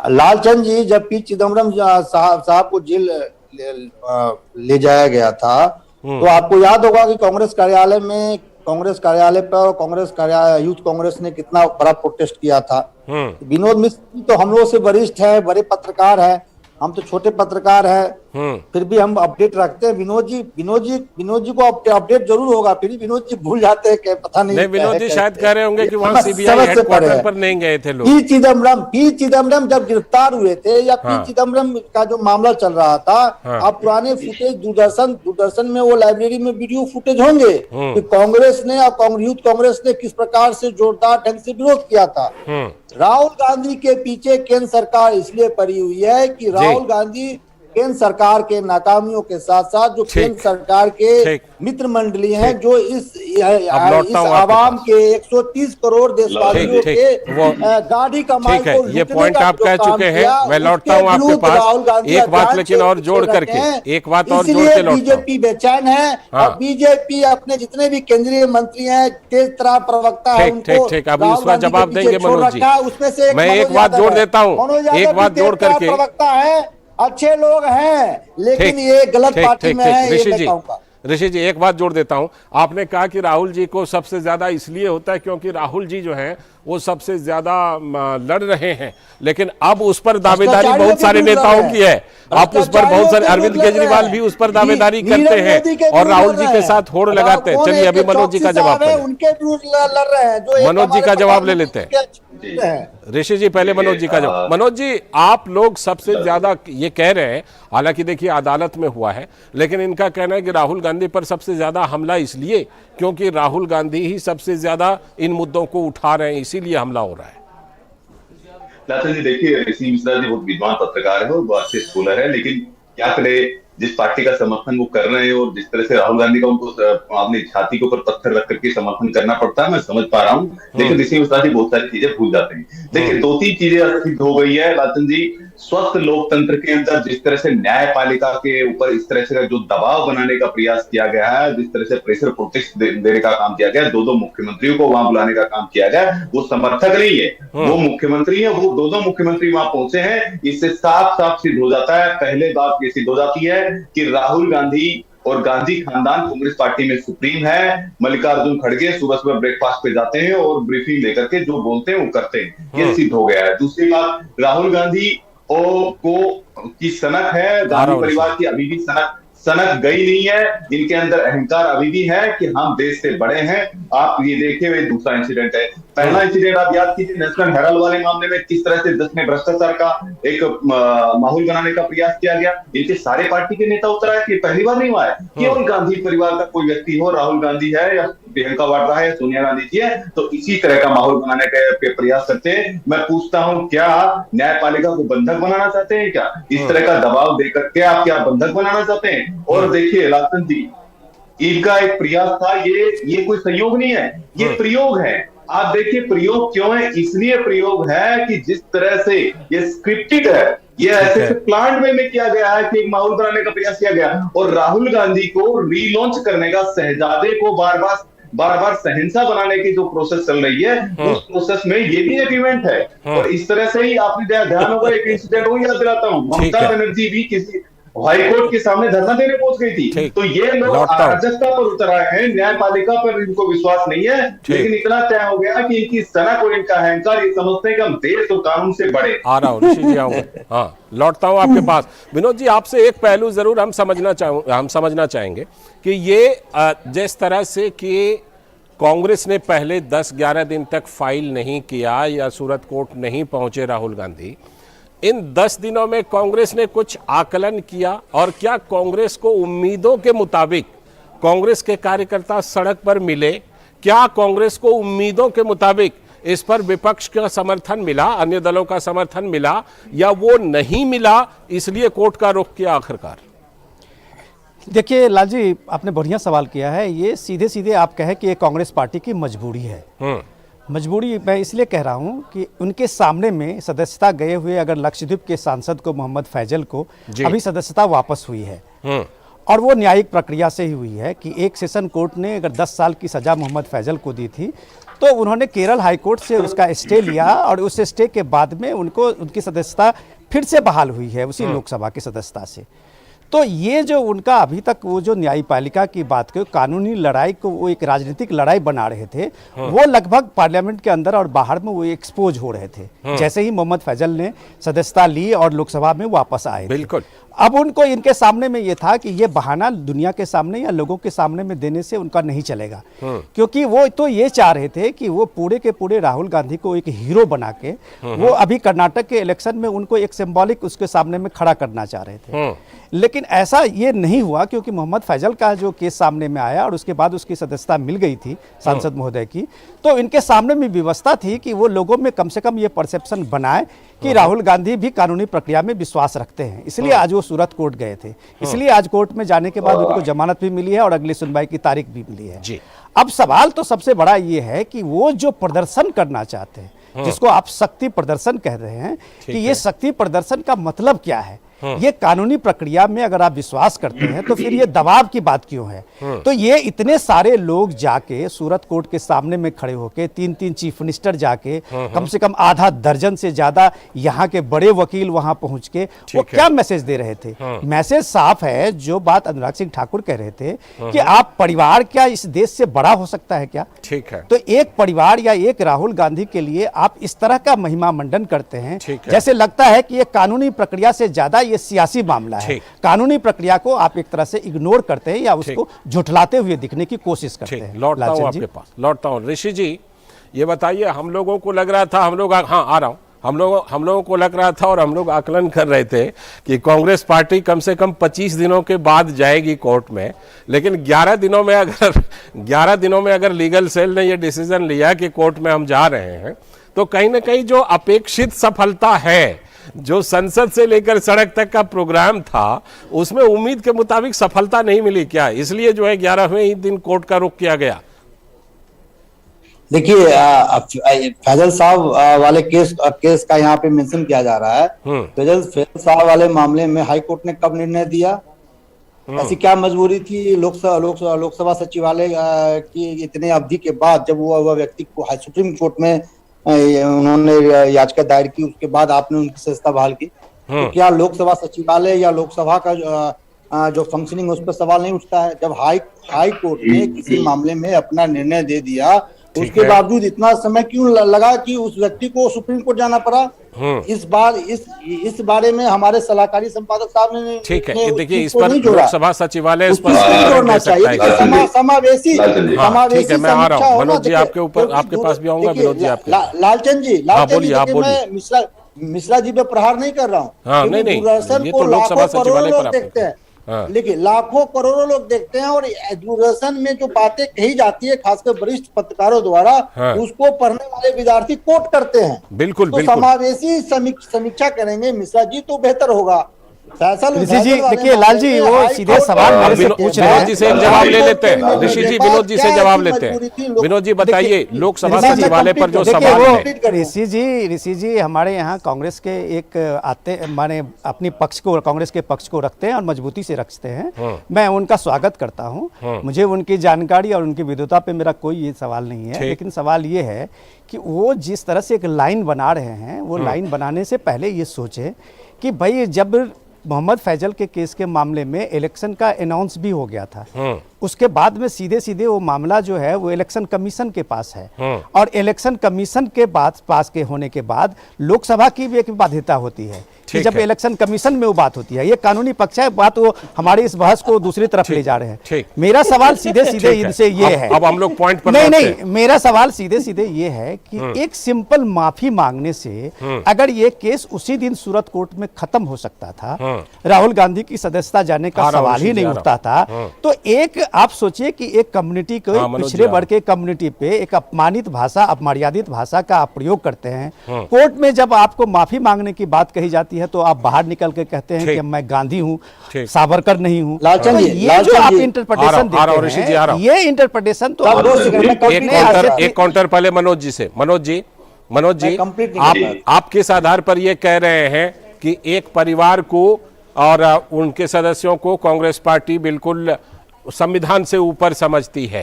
लालचंद जी, जब पी चिदम्बरम साहब को जेल ले जाया गया था तो आपको याद होगा कि कांग्रेस कार्यालय पर यूथ कांग्रेस ने कितना बड़ा प्रोटेस्ट किया था। विनोद मिश्र तो हम लोग से वरिष्ठ है, बड़े पत्रकार है, हम तो छोटे पत्रकार हैं, फिर भी हम अपडेट रखते हैं। विनोद जी को अपडेट जरूर होगा, फिर भी विनोद जी भूल जाते हैं, पता नहीं। विनोद जी शायद कह रहे होंगे कि वहां सीबीआई हेडक्वार्टर पर नहीं गए थे लोग। पी चिदम्बरम जब गिरफ्तार हुए थे, या पी चिदम्बरम का जो मामला चल रहा था, आप पुराने फुटेज दूरदर्शन में वो लाइब्रेरी में वीडियो फुटेज होंगे कि कांग्रेस ने और यूथ कांग्रेस ने किस प्रकार से जोरदार ढंग से विरोध किया था। राहुल गांधी के पीछे केंद्र सरकार इसलिए पड़ी हुई है कि राहुल गांधी केंद्र सरकार के नाकामियों के साथ साथ जो केंद्र सरकार के मित्र मंडली हैं, जो इस आवाम के 130 करोड़ देशवासियों के गाड़ी कमाई को, ये पॉइंट आप कह चुके हैं। मैं लौटता हूं आपके पास। एक बात लेकिन और जोड़ करके, एक बात और जोड़ के लौटता हूं। बीजेपी बेचैन है और बीजेपी अपने जितने भी केंद्रीय मंत्री हैं, तेज तरह प्रवक्ता है, ठीक, अब उसका जवाब देंगे मनोज जी। उसमें से मैं एक बात जोड़ देता हूँ, एक बात जोड़ करके, प्रवक्ता है अच्छे लोग हैं, लेकिन ठीक, ये गलत ठीक, पार्टी ठीक, में ठीक। है, ये ऋषि मैं जी, कहूंगा। ऋषि जी एक बात जोड़ देता हूं, आपने कहा कि राहुल जी को सबसे ज्यादा इसलिए होता है क्योंकि राहुल जी जो हैं वो सबसे ज्यादा लड़ रहे हैं, लेकिन अब उस पर दावेदारी बहुत सारे नेताओं की है। आप उस पर बहुत सारे, अरविंद केजरीवाल भी उस पर दावेदारी करते हैं और राहुल जी के साथ होड़ लगाते हैं। चलिए अभी मनोज जी का जवाब पहले। उनके लड़ रहे हैं जो मनोज जी का जवाब ले लेते हैं। ऋषि जी पहले मनोज जी का जवाब। मनोज जी, आप लोग सबसे ज्यादा ये कह रहे हैं, हालांकि देखिए अदालत में हुआ है, लेकिन इनका कहना है कि राहुल गांधी पर सबसे ज्यादा हमला इसलिए क्योंकि राहुल गांधी ही सबसे ज्यादा इन मुद्दों को उठा रहे हैं, इसीलिए हमला हो रहा है। लालन जी देखिए, ऋषि मिश्रा जी बहुत विद्वान पत्रकार है और बहुत अच्छे स्कॉलर है, लेकिन क्या करे, जिस पार्टी का समर्थन वो कर रहे हैं और जिस तरह से राहुल गांधी का उनको अपनी छाती के ऊपर पत्थर रख करके समर्थन करना पड़ता है, मैं समझ पा रहा हूँ, लेकिन ऋषि मिश्रा जी बहुत सारी चीजें भूल जाते हैं। देखिए 2-3 चीजें सिद्ध हो गई है लालन जी। स्वस्थ लोकतंत्र के अंदर जिस तरह से न्यायपालिका के ऊपर इस तरह से जो दबाव बनाने का प्रयास किया गया है, जिस तरह से प्रेशर प्रोटेक्ट देने का काम किया गया, 2 मुख्यमंत्रियों को वहां बुलाने का काम किया गया, वो समर्थक नहीं है, वो मुख्यमंत्री है, वो 2 मुख्यमंत्री वहां पहुंचे हैं। इससे साफ साफ सिद्ध हो जाता है, पहले बात ये सिद्ध हो जाती है कि राहुल गांधी और गांधी खानदान कांग्रेस पार्टी में सुप्रीम है। मल्लिकार्जुन खड़गे सुबह सुबह ब्रेकफास्ट पे जाते हैं और ब्रीफिंग लेकर के जो बोलते हैं वो करते हैं, ये सिद्ध हो गया है। दूसरी बात, राहुल गांधी की सनक है, गांधी परिवार की अभी भी सनक गई नहीं है, इनके अंदर अहंकार अभी भी है कि हम देश से बड़े हैं। आप ये देखिए, वे दूसरा इंसिडेंट है। पहला इंसिडेंट आप याद कीजिए, नेशनल हेराल्ड वाले मामले में किस तरह से देश में भ्रष्टाचार का एक माहौल बनाने का प्रयास किया गया। इनके सारे पार्टी के नेता उतर आए कि पहली बार नहीं हुआ है, केवल गांधी परिवार का कोई व्यक्ति हो, राहुल गांधी है या प्रियंका वाड्रा है या सोनिया गांधी जी है, तो इसी तरह का माहौल बनाने के प्रयास करते हैं। मैं पूछता हूं, क्या न्यायपालिका को बंधक बनाना चाहते हैं? क्या इस तरह का दबाव देकर के आप क्या बंधक बनाना चाहते हैं? और देखिए लालन जी, इनका एक प्रयास था, ये कोई संयोग नहीं है, ये प्रयोग है। आप देखिए प्रयोग क्यों है, इसलिए प्रयोग है कि जिस तरह से ये स्क्रिप्टेड है, ये ऐसे प्लान वे में किया गया है कि एक माहौल बनाने का प्रयास किया गया और राहुल गांधी को रीलॉन्च करने का, शहजादे को बार बार शहंशाह बनाने की जो प्रोसेस चल रही है, उस प्रोसेस में ये भी एक इवेंट है। और इस तरह से ही आपने ध्यान होगा, एक इंसिडेंट वो याद दिलाता हूँ, ममता बनर्जी भी किसी हाईकोर्ट के सामने धरना देने पहुंच गई थी। तो ये लोग अराजकता पर उतर आए हैं, न्यायपालिका पर इनको विश्वास नहीं है, लेकिन इतना तय हो गया कि इनकी सनक और इनका अहंकार, ये समझते हैं कि हम देश और कानून से बड़े। आ रहा हूं ऋषि जी, आऊंगा, हाँ लौटता हूं आपके पास। विनोद जी, आपसे एक पहलू जरूर हम समझना चाहेंगे कि ये जिस तरह से कि कांग्रेस ने पहले 10-11 दिन तक फाइल नहीं किया या सूरत कोर्ट नहीं पहुंचे राहुल गांधी, इन 10 दिनों में कांग्रेस ने कुछ आकलन किया और क्या कांग्रेस को उम्मीदों के मुताबिक कांग्रेस के कार्यकर्ता सड़क पर मिले? क्या कांग्रेस को उम्मीदों के मुताबिक इस पर विपक्ष का समर्थन मिला, अन्य दलों का समर्थन मिला, या वो नहीं मिला इसलिए कोर्ट का रुख किया आखिरकार? देखिए लाल जी, आपने बढ़िया सवाल किया है। ये सीधे सीधे आप कहें कि ये कांग्रेस पार्टी की मजबूरी है। मजबूरी मैं इसलिए कह रहा हूं कि उनके सामने में सदस्यता गए हुए अगर लक्षद्वीप के सांसद को, मोहम्मद फैजल को अभी सदस्यता वापस हुई है और वो न्यायिक प्रक्रिया से ही हुई है कि एक सेशन कोर्ट ने अगर 10 साल की सजा मोहम्मद फैजल को दी थी, तो उन्होंने केरल हाई कोर्ट से उसका स्टे लिया और उस स्टे के बाद में उनको उनकी सदस्यता फिर से बहाल हुई है उसी लोकसभा की सदस्यता से। तो ये जो उनका अभी तक वो जो न्यायपालिका की बात को, कानूनी लड़ाई को वो एक राजनीतिक लड़ाई बना रहे थे, वो लगभग पार्लियामेंट के अंदर और बाहर में वो एक्सपोज हो रहे थे जैसे ही मोहम्मद फैजल ने सदस्यता ली और लोकसभा में वापस आए। बिल्कुल। अब उनको इनके सामने में ये था कि ये बहाना दुनिया के सामने या लोगों के सामने में देने से उनका नहीं चलेगा, क्योंकि वो तो ये चाह रहे थे कि वो पूरे के पूरे राहुल गांधी को एक हीरो बना के वो अभी कर्नाटक के इलेक्शन में उनको एक सिंबॉलिक उसके सामने में खड़ा करना चाह रहे थे। लेकिन ऐसा ये नहीं हुआ, क्योंकि मोहम्मद फैजल का जो केस सामने में आया और उसके बाद उसकी सदस्यता मिल गई थी सांसद महोदय की, तो इनके सामने में व्यवस्था थी कि वो लोगों में कम से कम ये परसेप्शन बनाए कि राहुल गांधी भी कानूनी प्रक्रिया में विश्वास रखते हैं। इसलिए आज वो सूरत कोर्ट गए थे, इसलिए आज कोर्ट में जाने के बाद उनको जमानत भी मिली है और अगली सुनवाई की तारीख भी मिली है जी। अब सवाल तो सबसे बड़ा ये है कि वो जो प्रदर्शन करना चाहते हैं, जिसको आप शक्ति प्रदर्शन कह रहे हैं, कि ये शक्ति प्रदर्शन का मतलब क्या है? ये कानूनी प्रक्रिया में अगर आप विश्वास करते हैं तो फिर ये दबाव की बात क्यों है? तो ये इतने सारे लोग जाके सूरत कोर्ट के सामने में खड़े होके 3-3 चीफ मिनिस्टर जाके कम से कम आधा दर्जन से ज्यादा यहाँ के बड़े वकील वहां पहुंच के वो क्या मैसेज दे रहे थे? मैसेज साफ है, जो बात अनुराग सिंह ठाकुर कह रहे थे कि आप परिवार क्या इस देश से बड़ा हो सकता है क्या? ठीक है। तो एक परिवार या एक राहुल गांधी के लिए आप इस तरह का महिमा मंडन करते हैं, जैसे लगता है कि ये कानूनी प्रक्रिया से ज्यादा ये सियासी मामला है। कानूनी प्रक्रिया को आप एक तरह से इग्नोर करते हैं या उसको झुठलाते हुए दिखने की कोशिश करते हैं। लौटता हूं आपके पास, लौटता हूं। ऋषि जी, ये बताइए, हम लोगों को लग रहा था, हम लोगों को लग रहा था और हम लोग आकलन कर रहे थे कि कांग्रेस पार्टी कम से कम 25 दिनों के बाद जाएगी कोर्ट में, लेकिन 11 दिनों में अगर लीगल सेल ने ये डिसीजन लिया कि कोर्ट में हम जा रहे हैं, तो कहीं ना कहीं जो अपेक्षित सफलता है, जो संसद से लेकर सड़क तक का प्रोग्राम था, उसमें उम्मीद के मुताबिक सफलता नहीं मिली क्या? इसलिए जो है 11वें ही दिन कोर्ट का रुख किया गया। देखिए, फैजल साहब वाले केस का यहाँ पे मेंशन किया जा रहा है। फैजल साहब वाले मामले में हाई कोर्ट ने कब निर्णय दिया? ऐसी क्या मजबूरी थी लोकसभा सचिवालय की इतने अवधि के बाद, जब वह व्यक्ति को सुप्रीम कोर्ट में उन्होंने याचिका दायर की, उसके बाद आपने उनकी सदस्यता बहाल की? तो क्या लोकसभा सचिवालय या लोकसभा का जो फंक्शनिंग उस पर सवाल नहीं उठता है? जब हाई कोर्ट ने किसी मामले में अपना निर्णय दे दिया, उसके बावजूद इतना समय क्यों लगा कि उस व्यक्ति को सुप्रीम कोर्ट जाना पड़ा? इस बारे में हमारे सलाहकारी संपादक साहब ने ठीक है, देखिए इस पर लोकसभा सचिवालय जोड़ना चाहिए। समावेशी ठीक है, मैं आ रहा हूँ मनोज जी, आपके पास भी आऊंगा। विनोद जी, आपके लालचंद जी, मैं मिश्रा जी पे प्रहार नहीं कर रहा हूँ। नहीं, दूरदर्शन को लाखों करोड़ों लोग देखते हैं, लेकिन लाखों करोड़ों लोग देखते हैं, और दूरदर्शन में जो बातें कही जाती है खासकर वरिष्ठ पत्रकारों द्वारा, उसको पढ़ने वाले विद्यार्थी कोट करते हैं। बिल्कुल, तो समावेशी समीक्षा करेंगे मिश्रा जी तो बेहतर होगा। ऋषि जी, देखिए लाल जी, वो सीधे सवाल मेरे से पूछ रहे हैं। विनोद जी से जवाब ले लेते हैं। ऋषि जी, विनोद जी से जवाब लेते हैं। विनोद जी बताइए, लोकसभा सचिवालय पर जो सवाल है। ऋषि जी, हमारे यहाँ कांग्रेस के एक माने अपनी कांग्रेस के पक्ष को रखते हैं और मजबूती से रखते हैं। मैं उनका स्वागत करता हूँ। मुझे उनकी जानकारी और उनकी विद्वता पे मेरा कोई ये सवाल नहीं है, लेकिन सवाल ये है कि वो जिस तरह से एक लाइन बना रहे हैं, वो लाइन बनाने से पहले ये सोचे कि भाई, जब मोहम्मद फैजल के केस के मामले में इलेक्शन का अनाउंस भी हो गया था, उसके बाद में सीधे वो मामला जो है वो इलेक्शन कमीशन के पास है, और इलेक्शन कमीशन के पास के होने के बाद लोकसभा की भी एक बाध्यता होती है कि जब इलेक्शन कमीशन में वो बात होती है, ये कानूनी पक्ष है बात, वो हमारी इस बहस को दूसरी तरफ ले जा रहे हैं। मेरा सवाल सीधे इनसे ये है, अब हम लोग पॉइंट पर नहीं, मेरा सवाल सीधे ये है कि एक सिंपल माफी मांगने से अगर ये केस उसी दिन सूरत कोर्ट में खत्म हो सकता था, राहुल गांधी की सदस्यता जाने का सवाल ही नहीं उठता था, तो एक आप सोचिए कि एक कम्युनिटी को, पिछड़े वर्ग के कम्युनिटी पे एक अपमानित भाषा, अपमर्यादित भाषा का आप प्रयोग करते हैं। कोर्ट में जब आपको माफी मांगने की बात कही जाती है तो आप बाहर निकल के कहते हैं कि मैं गांधी हूं, सावरकर नहीं हूं। लालचंद जी, ये जो आप इंटरप्रेटेशन देते हैं, ये इंटरप्रेटेशन तो एक काउंटर पहले मनोज जी, आप किस आधार पर ये कह रहे हैं कि एक परिवार को और उनके सदस्यों को कांग्रेस पार्टी बिल्कुल संविधान से ऊपर समझती है?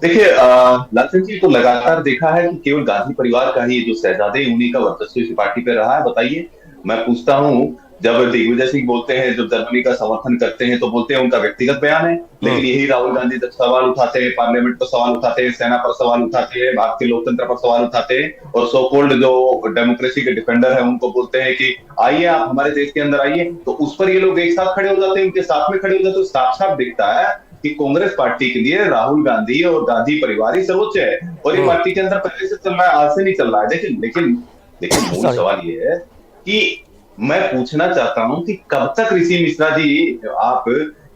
देखिए, लालचंद जी को लगातार देखा है कि केवल गांधी परिवार का ही जो शहजादे, उन्हीं का वर्चस्व इस पार्टी पे रहा है। बताइए, मैं पूछता हूं, जब दिग्विजय सिंह बोलते हैं, जब जर्मनी का समर्थन करते हैं, तो बोलते हैं उनका व्यक्तिगत बयान है, लेकिन यही राहुल गांधी जब सवाल उठाते हैं, पार्लियामेंट पर सवाल उठाते हैं, सेना पर सवाल उठाते हैं, भारतीय लोकतंत्र पर सवाल उठाते हैं, और सो कॉल्ड जो डेमोक्रेसी के डिफेंडर है उनको बोलते हैं कि आइए आप हमारे देश के अंदर आइए, तो उस पर ये लोग एक साथ खड़े हो जाते हैं, उनके साथ में खड़े हो जाते हैं। साफ साफ दिखता है कि कांग्रेस पार्टी के लिए राहुल गांधी और गांधी परिवार ही सर्वोच्च है, और ये पार्टी के अंदर पहले से चल रहा है, आज से नहीं चल रहा है। लेकिन मूल सवाल ये है कि मैं पूछना चाहता हूं कि कब तक ऋषि मिश्रा जी, आप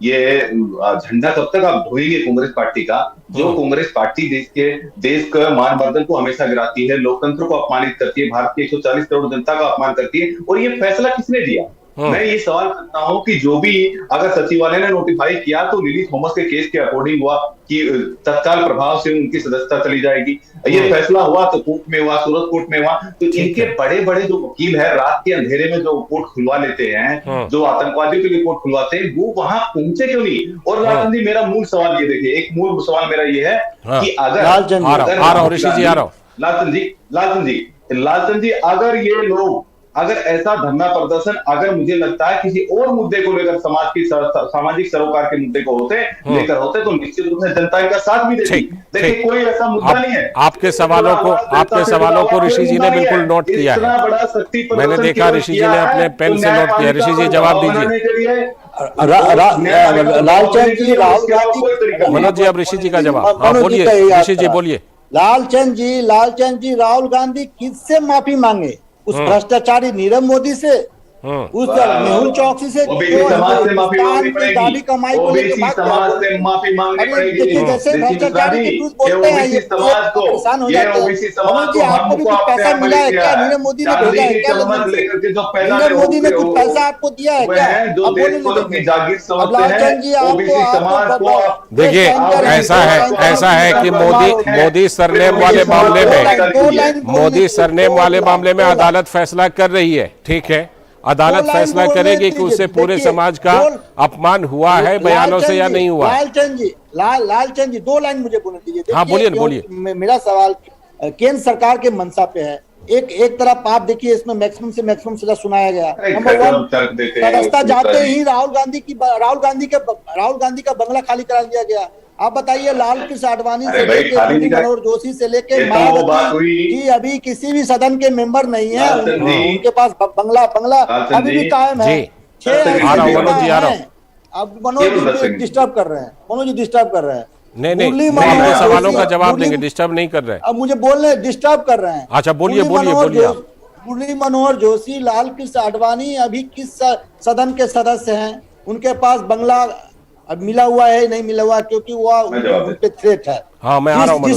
ये झंडा कब तक आप ढोएंगे कांग्रेस पार्टी का, जो कांग्रेस पार्टी देश का मानवर्धन को हमेशा गिराती है, लोकतंत्र को अपमानित करती है, भारत की 140 करोड़ जनता का अपमान करती है, और ये फैसला किसने दिया? मैं ये सवाल करता हूं कि जो भी अगर सचिवालय ने नोटिफाई किया तो लिली थॉमस के केस के अकॉर्डिंग हुआ कि तत्काल प्रभाव से उनकी सदस्यता चली जाएगी। ये फैसला हुआ तो कोर्ट में हुआ, सूरत कोर्ट में हुआ। तो इनके बड़े बड़े जो वकील है रात के अंधेरे में जो कोर्ट खुलवा लेते हैं, जो आतंकवादियों के लिए कोर्ट खुलवाते हैं, वो वहां पहुंचे क्यों नहीं? और लालचंद जी, मेरा मूल सवाल ये देखिए, एक मूल सवाल मेरा ये है कि अगर लालचंद जी अगर ये लोग अगर ऐसा धरना प्रदर्शन अगर मुझे लगता है किसी और मुद्दे को लेकर सामाजिक सरोकार के मुद्दे को लेकर होते तो निश्चित रूप से जनता का साथ भी देती। देखिए कोई ऐसा मुद्दा नहीं है। आपके सवालों को ऋषि जी ने बिल्कुल नोट किया है। मैंने देखा ऋषि जी ने अपने पेन से नोट किया। ऋषि जी जवाब दीजिए। लालचंद जी, राहुल गांधी, मनोज जी अब ऋषि जी का जवाब। बोलिए ऋषि जी, बोलिए। लालचंद जी, राहुल गांधी किससे माफी मांगे? उस भ्रष्टाचारी नीरव मोदी से, उस मेहुल चौकसी से, ओबीसी समाज से माफी मांगनी पड़ेगी। दाढ़ी कमाई को ओबीसी समाज से माफी मांगनी पड़ेगी। देखिए जैसे भ्रष्टाचारी के विरुद्ध बोलते हैं ये परेशान हो जाते हैं। मनोज जी, आपको भी कुछ पैसा मिला है क्या? नीरव मोदी ने भेजा है क्या? नीरव मोदी ने कुछ पैसा आपको दिया है क्या? अब लालचंद जी आपको देखिए ऐसा है कि मोदी सरनेम वाले मामले में अदालत फैसला कर रही है। ठीक है, अदालत फैसला करेगी कि उससे पूरे समाज का अपमान हुआ है बयानों से या नहीं हुआ। लालचंद जी 2 लाइन मुझे बोलने दीजिए। हाँ, बोलिए। मेरा सवाल केंद्र सरकार के मंशा पे है। एक तरफ आप देखिए इसमें मैक्सिमम से मैक्सिमम सजा सुनाया गया। नंबर 1, रास्ता जाते ही राहुल गांधी का बंगला खाली करा दिया गया। आप बताइए, लाल कृष्ण आडवाणी से लेकर मनोहर जोशी से लेकर मायावती जी अभी किसी भी सदन के मेंबर नहीं है। उनके पास बंगला अभी भी कायम है। 6 अब मनोज जी डिस्टर्ब कर रहे हैं। नहीं, आपके सवालों का जवाब देंगे, डिस्टर्ब नहीं कर रहे हैं। अब मुझे बोलने डिस्टर्ब कर रहे हैं। अच्छा, बोलिए। मुरली मनोहर जोशी, लाल कृष्ण आडवाणी अभी किस सदन के सदस्य हैं? उनके पास बंगला अब मिला हुआ है नहीं मिला हुआ, क्योंकि वो उन पे थ्रेट है। हाँ, मैं आ रहा हूं।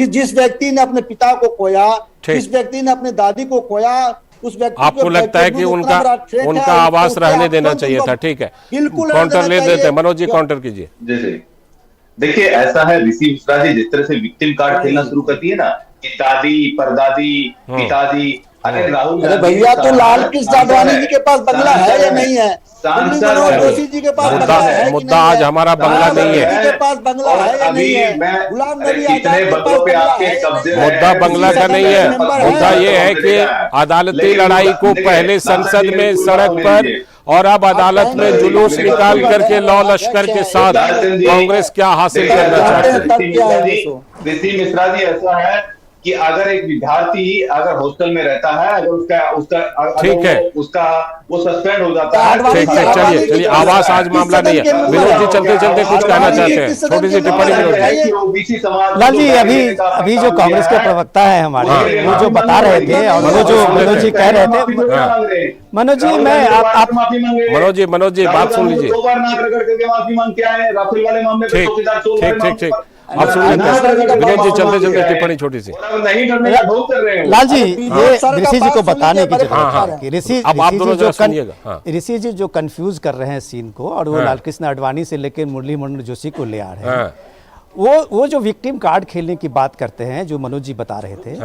जिस व्यक्ति ने अपने पिता को खोया, जिस व्यक्ति ने अपने दादी को खोया, उस व्यक्ति आपको लगता है कि उनका आवास रहने देना चाहिए था? ठीक है, बिल्कुल काउंटर ले देते हैं। मनोज जी काउंटर कीजिए। जैसे देखिए ऐसा है, ऋषि मिश्रा जी जिस तरह से विक्टिम कार्ड खेलना शुरू करती है ना कि दादी, परदादी, पिताजी, अरे राहुल भैया तो लाल कृष्ण आडवाणी जी के पास बंगला है या नहीं है? मनोहर जोशी जी के पास बंगला है? मुद्दा आज हमारा बंगला नहीं है। के पास बंगला है या नहीं है? गुलाम नबी आजाद के पास मुद्दा बंगला का नहीं है। मुद्दा ये है कि अदालती लड़ाई को पहले संसद में, सड़क पर, और अब अदालत में जुलूस निकाल करके लौ लश्कर के साथ कांग्रेस क्या हासिल करना चाहती है? ऋषि मिश्रा जी ऐसा है कि अगर एक विद्यार्थी अगर हॉस्टल में रहता है, अगर ठीक है, उसका वो सस्पेंड हो जाता है। ठीक है, चलिए आवास आज मामला नहीं है। विनोद जी चलते कुछ कहना चाहते हैं, छोटी सी टिप्पणी विनोद जी। लाल जी, अभी जो कांग्रेस के प्रवक्ता है हमारे, वो जो बता रहे थे और वो जो मनोज जी कह रहे थे, मनोज जी मैं आप मनोज जी बात सुन लीजिए। 2 बार नाक रगड़ करके माफी मांग के आए राफेल वाले मामले में। ठीक, आप सुन लेते हैं। विनोद जी चलते टिप्पणी छोटी सी। नहीं करने का भोग कर रहे हैं लाल जी, ये ऋषि जी को बताने की जरूरत है। ऋषि जी जो कंफ्यूज कर रहे हैं सीन को, और वो लाल कृष्ण आडवाणी से लेकर मुरली मनोहर जोशी को ले आ रहे हैं। वो जो विक्टिम कार्ड खेलने की बात करते हैं, जो मनोज जी बता रहे थे,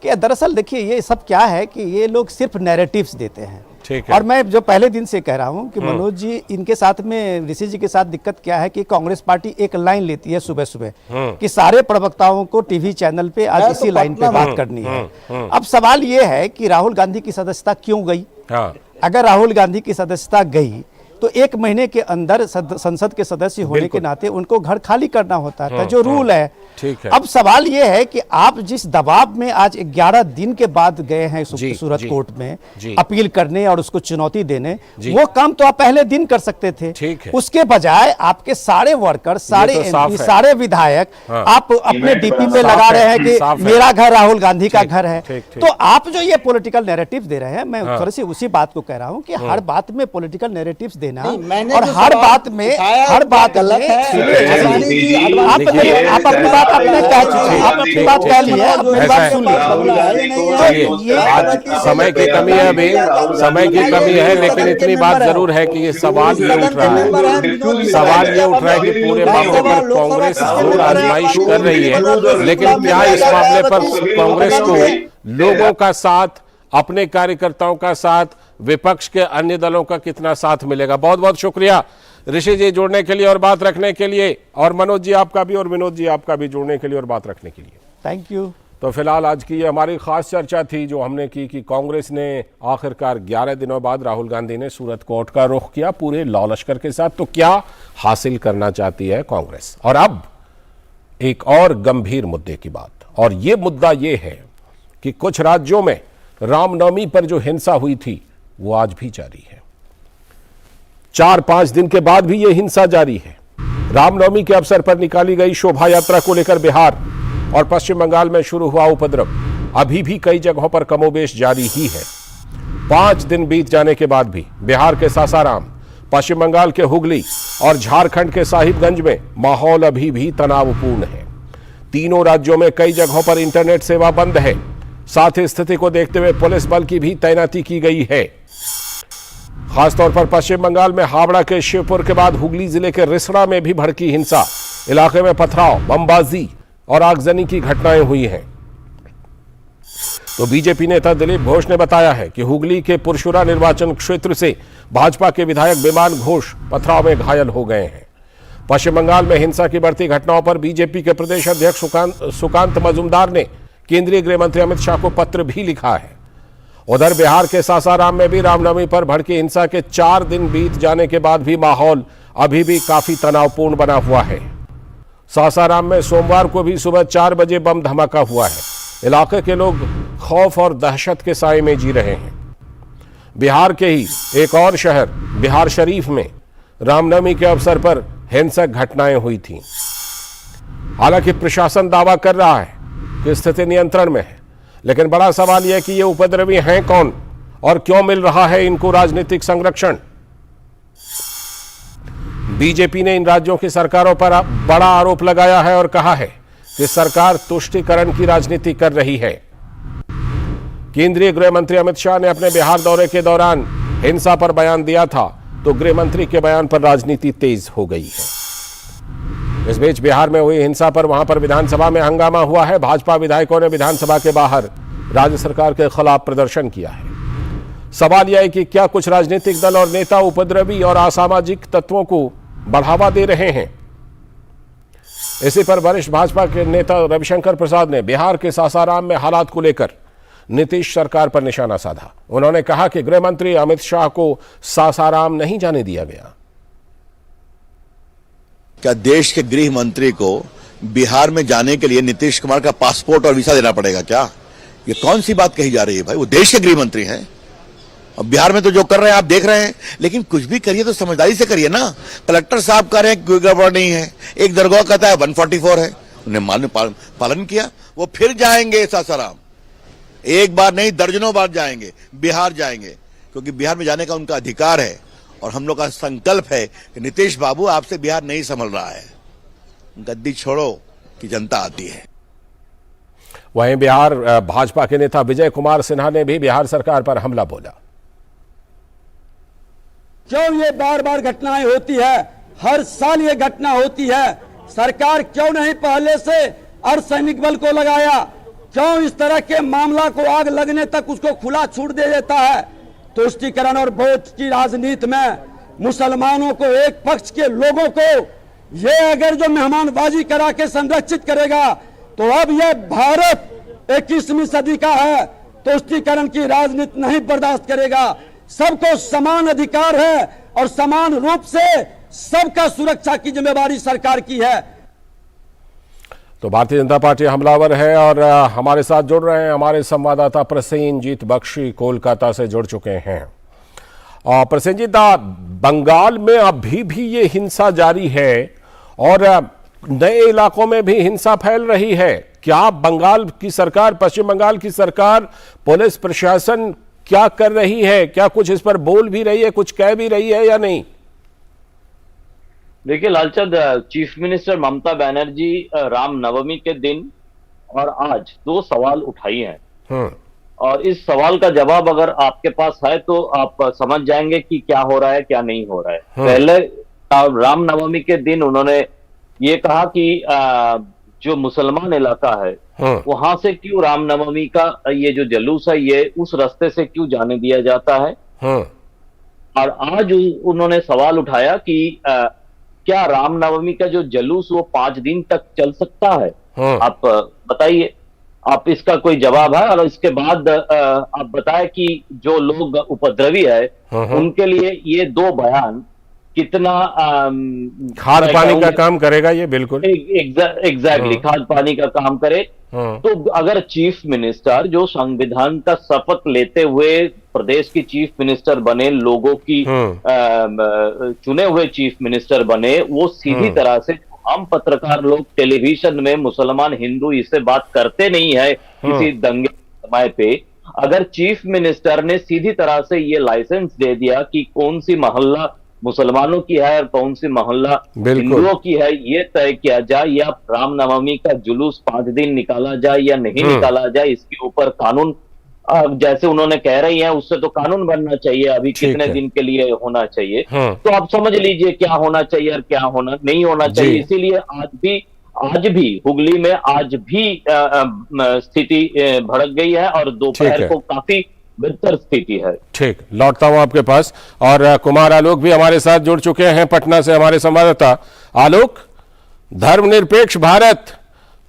कि दरअसल देखिए ये सब क्या है कि ये लोग सिर्फ नैरेटिव्स देते हैं। और मैं जो पहले दिन से कह रहा हूं कि मनोज जी, इनके साथ में ऋषि जी के साथ दिक्कत क्या है कि कांग्रेस पार्टी एक लाइन लेती है सुबह सुबह कि सारे प्रवक्ताओं को टीवी चैनल पे आज इसी लाइन पे बात करनी है। अब सवाल ये है कि राहुल गांधी की सदस्यता क्यों गई? अगर राहुल गांधी की सदस्यता गई तो 1 महीने के अंदर संसद के सदस्य होने के नाते उनको घर खाली करना होता था, जो रूल है। ठीक है। अब सवाल यह है कि आप जिस दबाव में आज 11 दिन के बाद गए हैं सूरत कोर्ट में अपील करने और उसको चुनौती देने, वो काम तो आप पहले दिन कर सकते थे। ठीक है। उसके बजाय आपके सारे वर्कर, सारे एमपी, सारे विधायक आप अपने डीपी पे लगा रहे हैं कि मेरा घर राहुल गांधी का घर है। तो आप जो ये पॉलिटिकल नैरेटिव दे रहे हैं, मैं थोड़ी सी उसी बात को कह रहा हूं कि हर बात में पॉलिटिकल नैरेटिव्स देना नहीं, मैंने और जो हर सवाल बात में उठाया हर बात गलत में है। आप देखिए, अपनी बात आपने कह चुके हैं, आप अपनी बात कह ली है, अपनी बात सुन चलिए, आज समय की कमी है, अभी समय की कमी है, लेकिन इतनी बात जरूर है कि ये सवाल ये उठ रहा है, सवाल ये उठ रहा है कि पूरे मामले पर कांग्रेस जोर आजमाइश कर रही है, लेकिन क्या इस मामले पर कांग्रेस को लोगों का साथ, अपने कार्यकर्ताओं का साथ, विपक्ष के अन्य दलों का कितना साथ मिलेगा? बहुत बहुत शुक्रिया ऋषि जी जुड़ने के लिए और बात रखने के लिए, और मनोज जी आपका भी और विनोद जी आपका भी जुड़ने के लिए और बात रखने के लिए। Thank you. तो फिलहाल आज की ये हमारी खास चर्चा थी जो हमने की कि कांग्रेस ने आखिरकार 11 दिनों बाद राहुल गांधी ने सूरत कोर्ट का रुख किया पूरे लॉ लश्कर के साथ। तो क्या हासिल करना चाहती है कांग्रेस? और अब एक और गंभीर मुद्दे की बात, और ये मुद्दा ये है कि कुछ राज्यों में रामनवमी पर जो हिंसा हुई थी वो आज भी जारी है। 4-5 दिन के बाद भी ये हिंसा जारी है। रामनवमी के अवसर पर निकाली गई शोभा यात्रा को लेकर बिहार और पश्चिम बंगाल में शुरू हुआ उपद्रव अभी भी कई जगहों पर कमोबेश जारी ही है। 5 दिन बीत जाने के बाद भी बिहार के सासाराम, पश्चिम बंगाल के हुगली और झारखंड के साहिबगंज में माहौल अभी भी तनावपूर्ण है। तीनों राज्यों में कई जगहों पर इंटरनेट सेवा बंद है। साथ ही स्थिति को देखते हुए पुलिस बल की भी तैनाती की गई है। खासतौर पर पश्चिम बंगाल में हावड़ा के शिवपुर के बाद हुगली जिले के रिसड़ा में भी भड़की हिंसा। इलाके में पथराव, बमबाजी और आगजनी की घटनाएं हुई हैं। तो बीजेपी नेता दिलीप घोष ने बताया है कि हुगली के पुरशुरा निर्वाचन क्षेत्र से भाजपा के विधायक विमान घोष पथराव में घायल हो गए हैं। पश्चिम बंगाल में हिंसा की बढ़ती घटनाओं पर बीजेपी के प्रदेश अध्यक्ष सुकांत मजूमदार ने केंद्रीय गृह मंत्री अमित शाह को पत्र भी लिखा है। उधर बिहार के सासाराम में भी रामनवमी पर भड़की हिंसा के 4 दिन बीत जाने के बाद भी माहौल अभी भी काफी तनावपूर्ण बना हुआ है। सासाराम में सोमवार को भी सुबह 4 बजे बम धमाका हुआ है। इलाके के लोग खौफ और दहशत के साए में जी रहे हैं। बिहार के ही एक और शहर बिहार शरीफ में रामनवमी के अवसर पर हिंसक घटनाएं हुई थी। हालांकि प्रशासन दावा कर रहा है कि स्थिति नियंत्रण में है, लेकिन बड़ा सवाल यह कि ये उपद्रवी हैं कौन और क्यों मिल रहा है इनको राजनीतिक संरक्षण। बीजेपी ने इन राज्यों की सरकारों पर बड़ा आरोप लगाया है और कहा है कि सरकार तुष्टीकरण की राजनीति कर रही है। केंद्रीय गृह मंत्री अमित शाह ने अपने बिहार दौरे के दौरान हिंसा पर बयान दिया था, तो गृह मंत्री के बयान पर राजनीति तेज हो गई है। इस बीच बिहार में हुई हिंसा पर वहां पर विधानसभा में हंगामा हुआ है। भाजपा विधायकों ने विधानसभा के बाहर राज्य सरकार के खिलाफ प्रदर्शन किया है। सवाल यह है कि क्या कुछ राजनीतिक दल और नेता उपद्रवी और असामाजिक तत्वों को बढ़ावा दे रहे हैं? इसी पर वरिष्ठ भाजपा के नेता रविशंकर प्रसाद ने बिहार के सासाराम में हालात को लेकर नीतीश सरकार पर निशाना साधा। उन्होंने कहा कि गृह मंत्री अमित शाह को सासाराम नहीं जाने दिया गया। क्या देश के गृह मंत्री को बिहार में जाने के लिए नीतीश कुमार का पासपोर्ट और वीजा देना पड़ेगा क्या? ये कौन सी बात कही जा रही है भाई? वो देश के गृह मंत्री हैं। अब बिहार में तो जो कर रहे हैं आप देख रहे हैं, लेकिन कुछ भी करिए तो समझदारी से करिए ना। कलेक्टर साहब कह रहे हैं कोई गड़बड़ नहीं है, एक दरगाह कहता है 144 है, उन्हें पालन किया। वो फिर जाएंगे सासाराम, एक बार नहीं दर्जनों बार जाएंगे, बिहार जाएंगे, क्योंकि बिहार में जाने का उनका अधिकार है। और हम लोग का संकल्प है कि नीतीश बाबू आपसे बिहार नहीं संभल रहा है, गद्दी छोड़ो कि जनता आती है। वहीं बिहार भाजपा के नेता विजय कुमार सिन्हा ने भी बिहार सरकार पर हमला बोला। क्यों ये बार बार घटनाएं होती है? हर साल ये घटना होती है। सरकार क्यों नहीं पहले से अर्धसैनिक बल को लगाया? क्यों इस तरह के मामला को आग लगने तक उसको खुला छूट दे देता है? तुष्टीकरण और वोट की राजनीति में मुसलमानों को, एक पक्ष के लोगों को ये अगर जो मेहमानबाजी करा के संरक्षित करेगा, तो अब ये भारत 21वीं सदी का है। तुष्टीकरण की राजनीति नहीं बर्दाश्त करेगा। सबको समान अधिकार है और समान रूप से सबका सुरक्षा की जिम्मेवारी सरकार की है। तो भारतीय जनता पार्टी हमलावर है और हमारे साथ जुड़ रहे हैं हमारे संवाददाता प्रसेनजीत बख्शी कोलकाता से जुड़ चुके हैं। और प्रसेनजीत, बंगाल में अभी भी ये हिंसा जारी है और नए इलाकों में भी हिंसा फैल रही है। क्या बंगाल की सरकार, पश्चिम बंगाल की सरकार, पुलिस प्रशासन क्या कर रही है? क्या कुछ इस पर बोल भी रही है, कुछ कह भी रही है या नहीं? देखिए लालचंद, चीफ मिनिस्टर ममता बनर्जी रामनवमी के दिन और आज दो सवाल उठाई हैं, और इस सवाल का जवाब अगर आपके पास है तो आप समझ जाएंगे कि क्या हो रहा है क्या नहीं हो रहा है। पहले रामनवमी के दिन उन्होंने ये कहा कि जो मुसलमान इलाका है वहां से क्यों रामनवमी का ये जो जुलूस है ये उस रास्ते से क्यों जाने दिया जाता है। और आज उन्होंने सवाल उठाया कि क्या रामनवमी का जो जुलूस वो 5 दिन तक चल सकता है। आप बताइए, आप इसका कोई जवाब है। और इसके बाद आप बताएं कि जो लोग उपद्रवी है उनके लिए ये दो बयान कितना खाद पानी का काम करेगा ये। बिल्कुल एग्जैक्टली खाद पानी का काम करे। तो अगर चीफ मिनिस्टर जो संविधान का शपथ लेते हुए प्रदेश की चीफ मिनिस्टर बने, लोगों की चुने हुए चीफ मिनिस्टर बने, वो सीधी तरह से हम पत्रकार लोग टेलीविजन में मुसलमान हिंदू इससे बात करते नहीं है किसी दंगे समय पे, अगर चीफ मिनिस्टर ने सीधी तरह से ये लाइसेंस दे दिया कि कौन सी मोहल्ला मुसलमानों की है और कौन सी मोहल्ला हिंदुओं की है ये तय किया जाए, या रामनवमी का जुलूस 5 दिन निकाला जाए या नहीं निकाला जाए, इसके ऊपर कानून जैसे उन्होंने कह रही हैं उससे तो कानून बनना चाहिए। अभी कितने दिन के लिए होना चाहिए तो आप समझ लीजिए क्या होना चाहिए और क्या होना नहीं होना चाहिए। इसीलिए आज भी हुगली में आज भी स्थिति भड़क गई है और दोपहर को काफी बेहतर स्थिति है। ठीक, लौटता हूं आपके पास। और कुमार आलोक भी हमारे साथ जुड़ चुके हैं पटना से, हमारे संवाददाता। आलोक, धर्मनिरपेक्ष भारत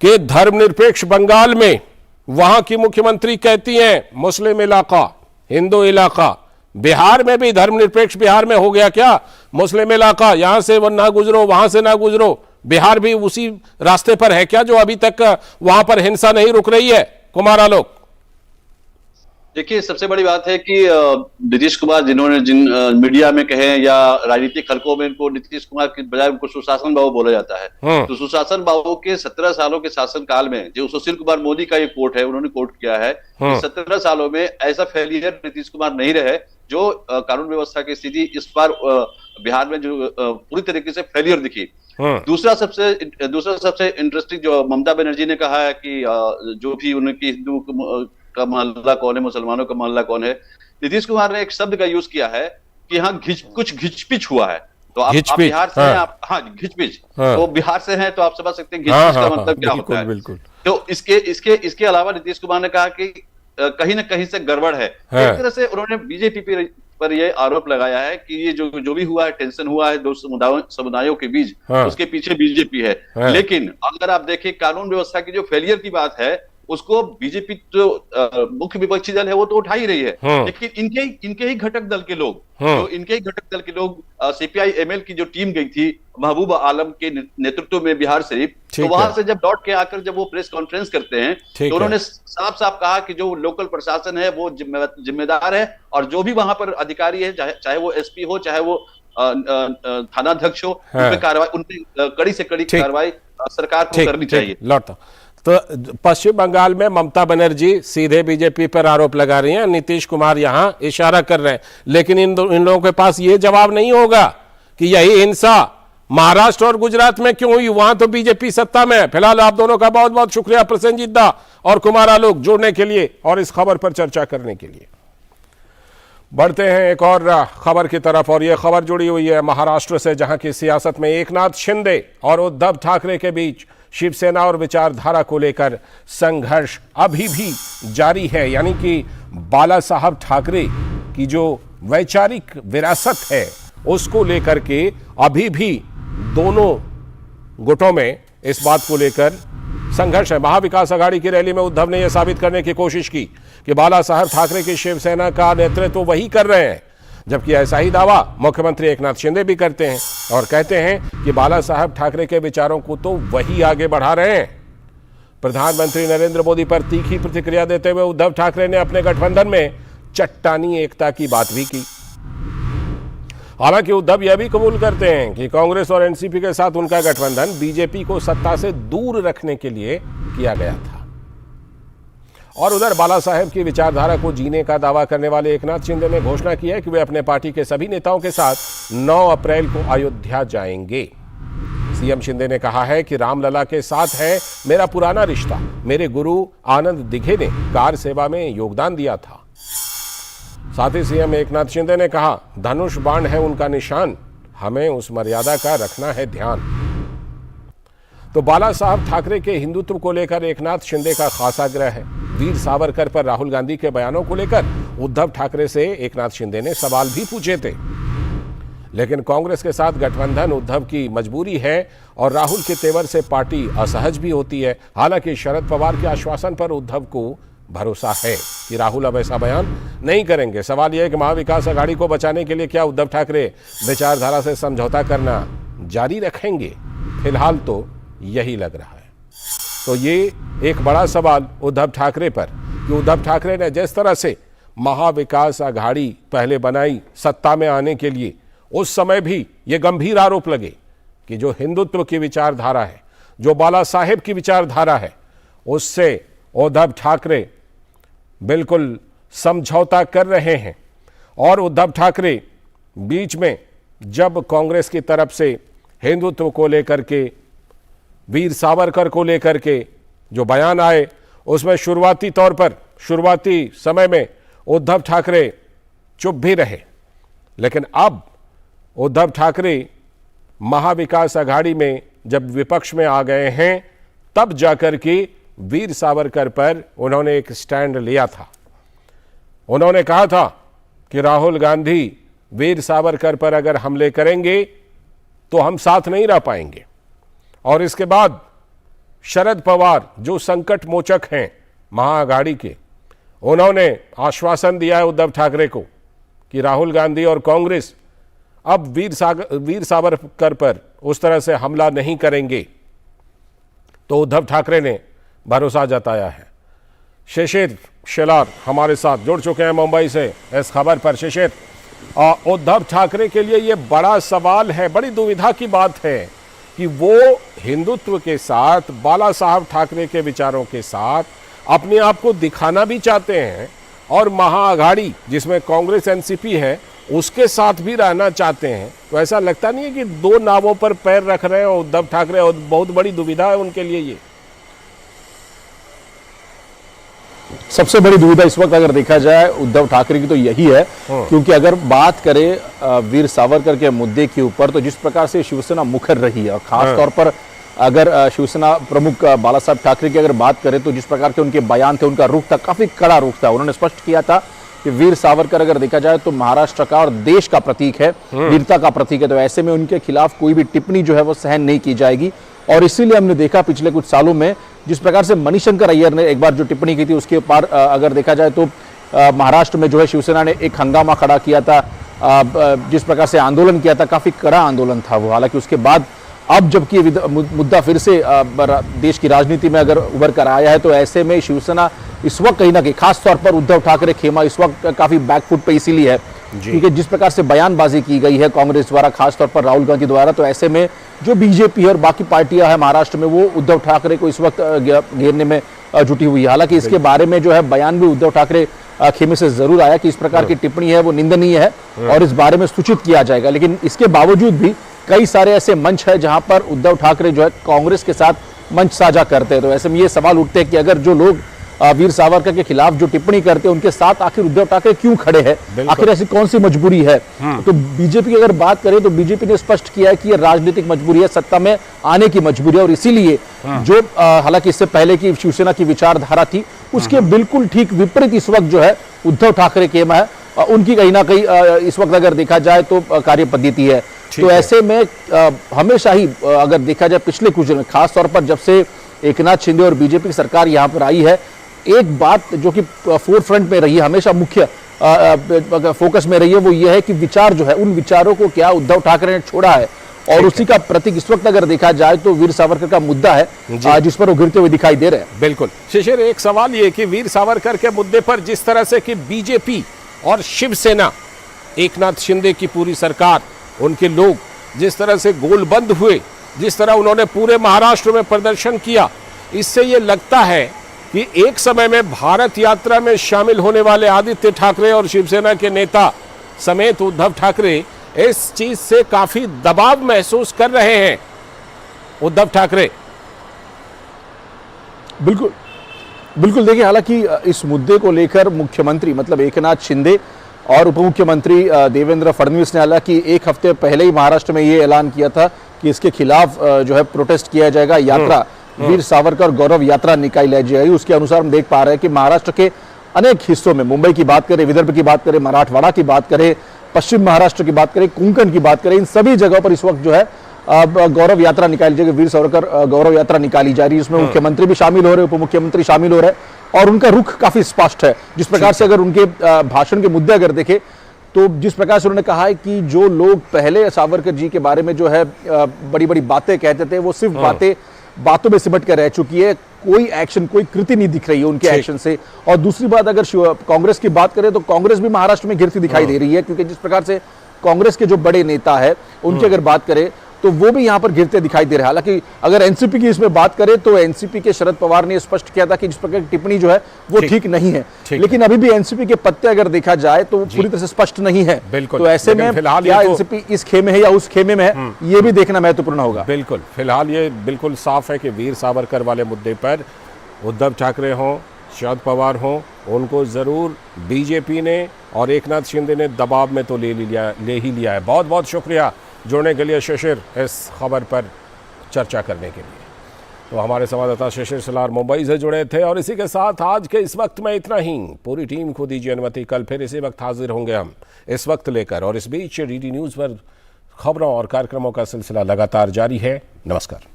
के धर्मनिरपेक्ष बंगाल में वहां की मुख्यमंत्री कहती हैं मुस्लिम इलाका, हिंदू इलाका। बिहार में भी धर्मनिरपेक्ष बिहार में हो गया क्या? मुस्लिम इलाका, यहां से ना गुजरो वहां से ना गुजरो। बिहार भी उसी रास्ते पर है क्या जो अभी तक वहां पर हिंसा नहीं रुक रही है? कुमार आलोक, देखिए, सबसे बड़ी बात है कि नीतीश कुमार जिन्होंने मीडिया में कहे या राजनीतिक हलकों में इनको नीतीश कुमार की बजाय उनको सुशासन बाबू बोला जाता है। तो सुशासन बाबू के 17 सालों के शासन काल में जो सुशील कुमार मोदी का ये कोर्ट है, उन्होंने कोर्ट किया है कि 17 सालों में ऐसा फेलियर नीतीश कुमार नहीं रहे जो कानून व्यवस्था की स्थिति इस बार बिहार में जो पूरी तरीके से फेलियर दिखी। दूसरा सबसे इंटरेस्टिंग जो ममता बनर्जी ने कहा है कि जो भी उनकी हिंदू का मोहल्ला कौन है, मुसलमानों का मोहल्ला कौन है, नीतीश कुमार ने एक शब्द का यूज किया है कि हाँ कुछ घिचपिच हुआ है। तो आप बिहार से हैं, आप घिचपिच तो बिहार से हैं तो आप समझ सकते हैं घिचपिच का मतलब क्या होता है। तो इसके अलावा नीतीश कुमार ने कहा कि कहीं ना कहीं से गड़बड़ है। एक तरह से उन्होंने बीजेपी पर यह आरोप लगाया है कि ये जो भी हुआ है, टेंशन हुआ है दो समुदायों के बीच, उसके पीछे बीजेपी है। लेकिन अगर आप देखें कानून व्यवस्था की जो फेलियर की बात है उसको बीजेपी जो मुख्य विपक्षी दल है वो तो उठा ही रही है, लेकिन इनके ही घटक दल के लोग सीपीआई एमएल की जो टीम गई थी महबूब आलम के नेतृत्व में बिहार शरीफ, तो वहां से जब लौट के आकर जब वो प्रेस कॉन्फ्रेंस करते हैं तो उन्होंने साफ साफ कहा कि जो लोकल प्रशासन है वो जिम्मेदार है और जो भी वहां पर अधिकारी है, चाहे वो एसपी हो चाहे वो थानाध्यक्ष हो, उन पे कड़ी से कड़ी कार्रवाई सरकार को करनी चाहिए। लौटता तो पश्चिम बंगाल में ममता बनर्जी सीधे बीजेपी पर आरोप लगा रही हैं, नीतीश कुमार यहां इशारा कर रहे हैं, लेकिन इन लोगों के पास ये जवाब नहीं होगा कि यही हिंसा महाराष्ट्र और गुजरात में क्यों हुई, वहां तो बीजेपी सत्ता में है। फिलहाल आप दोनों का बहुत बहुत शुक्रिया प्रसेनजीत दा और कुमार आलोक जुड़ने के लिए और इस खबर पर चर्चा करने के लिए। बढ़ते हैं एक और खबर की तरफ, और यह खबर जुड़ी हुई है महाराष्ट्र से, जहां की सियासत में एकनाथ शिंदे और उद्धव ठाकरे के बीच शिवसेना और विचारधारा को लेकर संघर्ष अभी भी जारी है। यानी कि बाला साहब ठाकरे की जो वैचारिक विरासत है उसको लेकर के अभी भी दोनों गुटों में इस बात को लेकर संघर्ष है। महाविकास आघाड़ी की रैली में उद्धव ने यह साबित करने की कोशिश की कि बाला साहब ठाकरे की शिवसेना का नेतृत्व तो वही कर रहे हैं, जबकि ऐसा ही दावा मुख्यमंत्री एकनाथ शिंदे भी करते हैं और कहते हैं कि बाला साहब ठाकरे के विचारों को तो वही आगे बढ़ा रहे हैं। प्रधानमंत्री नरेंद्र मोदी पर तीखी प्रतिक्रिया देते हुए उद्धव ठाकरे ने अपने गठबंधन में चट्टानी एकता की बात भी की। हालांकि उद्धव यह भी कबूल करते हैं कि कांग्रेस और एनसीपी के साथ उनका गठबंधन बीजेपी को सत्ता से दूर रखने के लिए किया गया था। और उधर बाला साहेब की विचारधारा को जीने का दावा करने वाले एकनाथ शिंदे ने घोषणा की है कि वे अपने पार्टी के सभी नेताओं के साथ 9 अप्रैल को अयोध्या जाएंगे। सीएम शिंदे ने कहा है कि रामलला के साथ है मेरा पुराना रिश्ता। मेरे गुरु आनंद दिघे ने कार सेवा में योगदान दिया था। साथ ही सीएम एकनाथ शिंदे ने कहा, धनुष बाण है उनका निशान, हमें उस मर्यादा का रखना है ध्यान। तो बाला साहब ठाकरे के हिंदुत्व को लेकर एकनाथ शिंदे का खास आग्रह है। वीर सावरकर पर राहुल गांधी के बयानों को लेकर उद्धव ठाकरे से एकनाथ शिंदे ने सवाल भी पूछे थे, लेकिन कांग्रेस के साथ गठबंधन उद्धव की मजबूरी है और राहुल के तेवर से पार्टी असहज भी होती है। हालांकि शरद पवार के आश्वासन पर उद्धव को भरोसा है कि राहुल अब ऐसा बयान नहीं करेंगे। सवाल यह है कि महाविकास अघाड़ी को बचाने के लिए क्या उद्धव ठाकरे विचारधारा से समझौता करना जारी रखेंगे? फिलहाल तो यही लग रहा है। तो ये एक बड़ा सवाल उद्धव ठाकरे पर कि उद्धव ठाकरे ने जिस तरह से महाविकास अघाड़ी पहले बनाई सत्ता में आने के लिए, उस समय भी ये गंभीर आरोप लगे कि जो हिंदुत्व की विचारधारा है, जो बाला साहेब की विचारधारा है, उससे उद्धव ठाकरे बिल्कुल समझौता कर रहे हैं। और उद्धव ठाकरे बीच में जब कांग्रेस की तरफ से हिंदुत्व को लेकर के, वीर सावरकर को लेकर के जो बयान आए, उसमें शुरुआती तौर पर, शुरुआती समय में उद्धव ठाकरे चुप भी रहे, लेकिन अब उद्धव ठाकरे महाविकास अघाड़ी में जब विपक्ष में आ गए हैं, तब जाकर के वीर सावरकर पर उन्होंने एक स्टैंड लिया था। उन्होंने कहा था कि राहुल गांधी वीर सावरकर पर अगर हमले करेंगे तो हम साथ नहीं रह पाएंगे। और इसके बाद शरद पवार जो संकट मोचक हैं महाअघाड़ी के, उन्होंने आश्वासन दिया है उद्धव ठाकरे को कि राहुल गांधी और कांग्रेस अब वीर सावरकर पर उस तरह से हमला नहीं करेंगे। तो उद्धव ठाकरे ने भरोसा जताया है। शिशिर शेलार हमारे साथ जुड़ चुके हैं मुंबई से इस खबर पर। शिशिर, उद्धव ठाकरे के लिए ये बड़ा सवाल है, बड़ी दुविधा की बात है कि वो हिंदुत्व के साथ, बाला साहब ठाकरे के विचारों के साथ अपने आप को दिखाना भी चाहते हैं और महाअघाड़ी जिसमें कांग्रेस एनसीपी है उसके साथ भी रहना चाहते हैं। तो ऐसा लगता नहीं है कि दो नावों पर पैर रख रहे हैं उद्धव ठाकरे, और बहुत बड़ी दुविधा है उनके लिए ये? सबसे बड़ी दुविधा इस वक्त अगर देखा जाए उद्धव ठाकरे की तो यही है, क्योंकि अगर बात करें वीर सावरकर के मुद्दे के ऊपर, तो जिस प्रकार से शिवसेना मुखर रही है, और खास तौर पर अगर शिवसेना प्रमुख बाला साहब ठाकरे की अगर बात करें तो जिस प्रकार के उनके बयान थे, उनका रुख था, काफी कड़ा रुख था। उन्होंने स्पष्ट किया था कि वीर सावरकर अगर देखा जाए तो महाराष्ट्र का और देश का प्रतीक है, वीरता का प्रतीक है, तो ऐसे में उनके खिलाफ कोई भी टिप्पणी जो है वो सहन नहीं की जाएगी। और इसीलिए हमने देखा पिछले कुछ सालों में जिस प्रकार से मणिशंकर अय्यर ने एक बार जो टिप्पणी की थी, उसके ऊपर अगर देखा जाए तो महाराष्ट्र में जो है शिवसेना ने एक हंगामा खड़ा किया था, जिस प्रकार से आंदोलन किया था, काफी कड़ा आंदोलन था वो। हालांकि उसके बाद अब जबकि मुद्दा फिर से देश की राजनीति में अगर उभर कर आया है, तो ऐसे में शिवसेना इस वक्त कहीं ना कहीं, खास तौर पर उद्धव ठाकरे खेमा इस वक्त काफी बैकफुट पे इसीलिए है क्योंकि जिस प्रकार से बयानबाजी की गई है कांग्रेस द्वारा, खासतौर पर राहुल गांधी द्वारा, तो ऐसे में जो बीजेपी और बाकी पार्टियां हैं महाराष्ट्र में, वो उद्धव ठाकरे को इस वक्त घेरने में जुटी हुई है। हालांकि इसके बारे में जो है बयान भी उद्धव ठाकरे खेमे से जरूर आया कि इस प्रकार की टिप्पणी है वो निंदनीय है और इस बारे में सूचित किया जाएगा। लेकिन इसके बावजूद भी कई सारे ऐसे मंच है जहां पर उद्धव ठाकरे जो है कांग्रेस के साथ मंच साझा करते हैं। तो ऐसे में ये सवाल उठते हैं कि अगर जो लोग वीर सावरकर के खिलाफ जो टिप्पणी करते हैं उनके साथ आखिर उद्धव ठाकरे क्यों खड़े हैं, आखिर ऐसी कौन सी मजबूरी है? तो बीजेपी की अगर बात करें तो बीजेपी ने स्पष्ट किया है कि ये राजनीतिक मजबूरी है, सत्ता में आने की मजबूरी है, और इसीलिए जो हालांकि इससे पहले की शिवसेना की विचारधारा थी उसके बिल्कुल ठीक विपरीत इस वक्त जो है उद्धव ठाकरे के है, उनकी कहीं ना कहीं इस वक्त अगर देखा जाए तो कार्य पद्धति है। तो ऐसे में हमेशा ही अगर देखा जाए पिछले कुछ दिन, खासतौर पर जब से एकनाथ शिंदे और बीजेपी की सरकार यहाँ पर आई है, एक बात जो कि फोर फ्रंट में रही है, हमेशा मुख्य फोकस में रही है, वो ये है कि विचार जो है, उन विचारों को क्या उद्धव ठाकरे ने छोड़ा है, और उसी का प्रतीक इस वक्त अगर देखा जाए तो वीर सावरकर का मुद्दा है जिस पर वो गिरते हुए दिखाई दे रहे हैं। बिल्कुल शिशिर, एक सवाल ये कि वीर सावरकर के मुद्दे पर जिस तरह से कि बीजेपी और शिवसेना, एकनाथ शिंदे की पूरी सरकार, उनके लोग जिस तरह से गोलबंद हुए, जिस तरह उन्होंने पूरे महाराष्ट्र में प्रदर्शन किया, इससे ये लगता है कि एक समय में भारत यात्रा में शामिल होने वाले आदित्य ठाकरे और शिवसेना के नेता समेत उद्धव ठाकरे इस चीज से काफी दबाव महसूस कर रहे हैं उद्धव ठाकरे। बिल्कुल बिल्कुल, देखिए हालांकि इस मुद्दे को लेकर मुख्यमंत्री मतलब एकनाथ शिंदे और उप मुख्यमंत्री देवेंद्र फडणवीस ने हालांकि एक हफ्ते पहले ही महाराष्ट्र में ये ऐलान किया था कि इसके खिलाफ जो है प्रोटेस्ट किया जाएगा, यात्रा वीर सावरकर गौरव यात्रा निकाली जाएगी। उसके अनुसार हम देख पा रहे हैं कि महाराष्ट्र के अनेक हिस्सों में, मुंबई की बात करें, विदर्भ की बात करें, मराठवाड़ा की बात करें, पश्चिम महाराष्ट्र की बात करें, कोंकण की बात करें, इन सभी जगहों पर इस वक्त जो है गौरव यात्रा निकाली जाएगी, वीर सावरकर गौरव यात्रा निकाली जा रही है। इसमें मुख्यमंत्री भी शामिल हो रहे, उप मुख्यमंत्री शामिल हो रहे और उनका रुख काफी स्पष्ट है। जिस प्रकार से अगर उनके भाषण के मुद्दे अगर देखें तो जिस प्रकार से उन्होंने कहा है कि जो लोग पहले सावरकर जी के बारे में जो है बड़ी बड़ी बातें कहते थे, वो सिर्फ बातों में सिमट कर रह चुकी है, कोई एक्शन, कोई कृति नहीं दिख रही है उनके एक्शन से। और दूसरी बात, अगर कांग्रेस की बात करें तो कांग्रेस भी महाराष्ट्र में गिरती दिखाई दे रही है, क्योंकि जिस प्रकार से कांग्रेस के जो बड़े नेता है उनकी अगर बात करें तो वो भी यहां पर गिरते दिखाई दे रहे हैं। हालांकि अगर एनसीपी की इसमें बात करें तो एनसीपी के शरद पवार ने स्पष्ट किया था कि जिस प्रकार की टिप्पणी जो है वो ठीक नहीं है, लेकिन अभी भी एनसीपी के पत्ते अगर देखा जाए तो वो पूरी तरह से स्पष्ट नहीं है। बिल्कुल, तो ऐसे में फिलहाल क्या एनसीपी इस खेमे है या उस खेमे में है, ये भी देखना महत्वपूर्ण होगा। बिल्कुल, फिलहाल ये बिल्कुल साफ है कि वीर सावरकर वाले मुद्दे पर उद्धव ठाकरे हों, शरद पवार हों, उनको जरूर बीजेपी ने और एकनाथ शिंदे ने दबाव में तो ले ही लिया है। बहुत बहुत शुक्रिया जुड़ने के लिए शिशिर, इस खबर पर चर्चा करने के लिए। तो हमारे संवाददाता शिशिर सलार मुंबई से जुड़े थे। और इसी के साथ आज के इस वक्त में इतना ही। पूरी टीम को दीजिए अनुमति, कल फिर इसी वक्त हाजिर होंगे हम इस वक्त लेकर। और इस बीच डीडी न्यूज़ पर खबरों और कार्यक्रमों का सिलसिला लगातार जारी है। नमस्कार।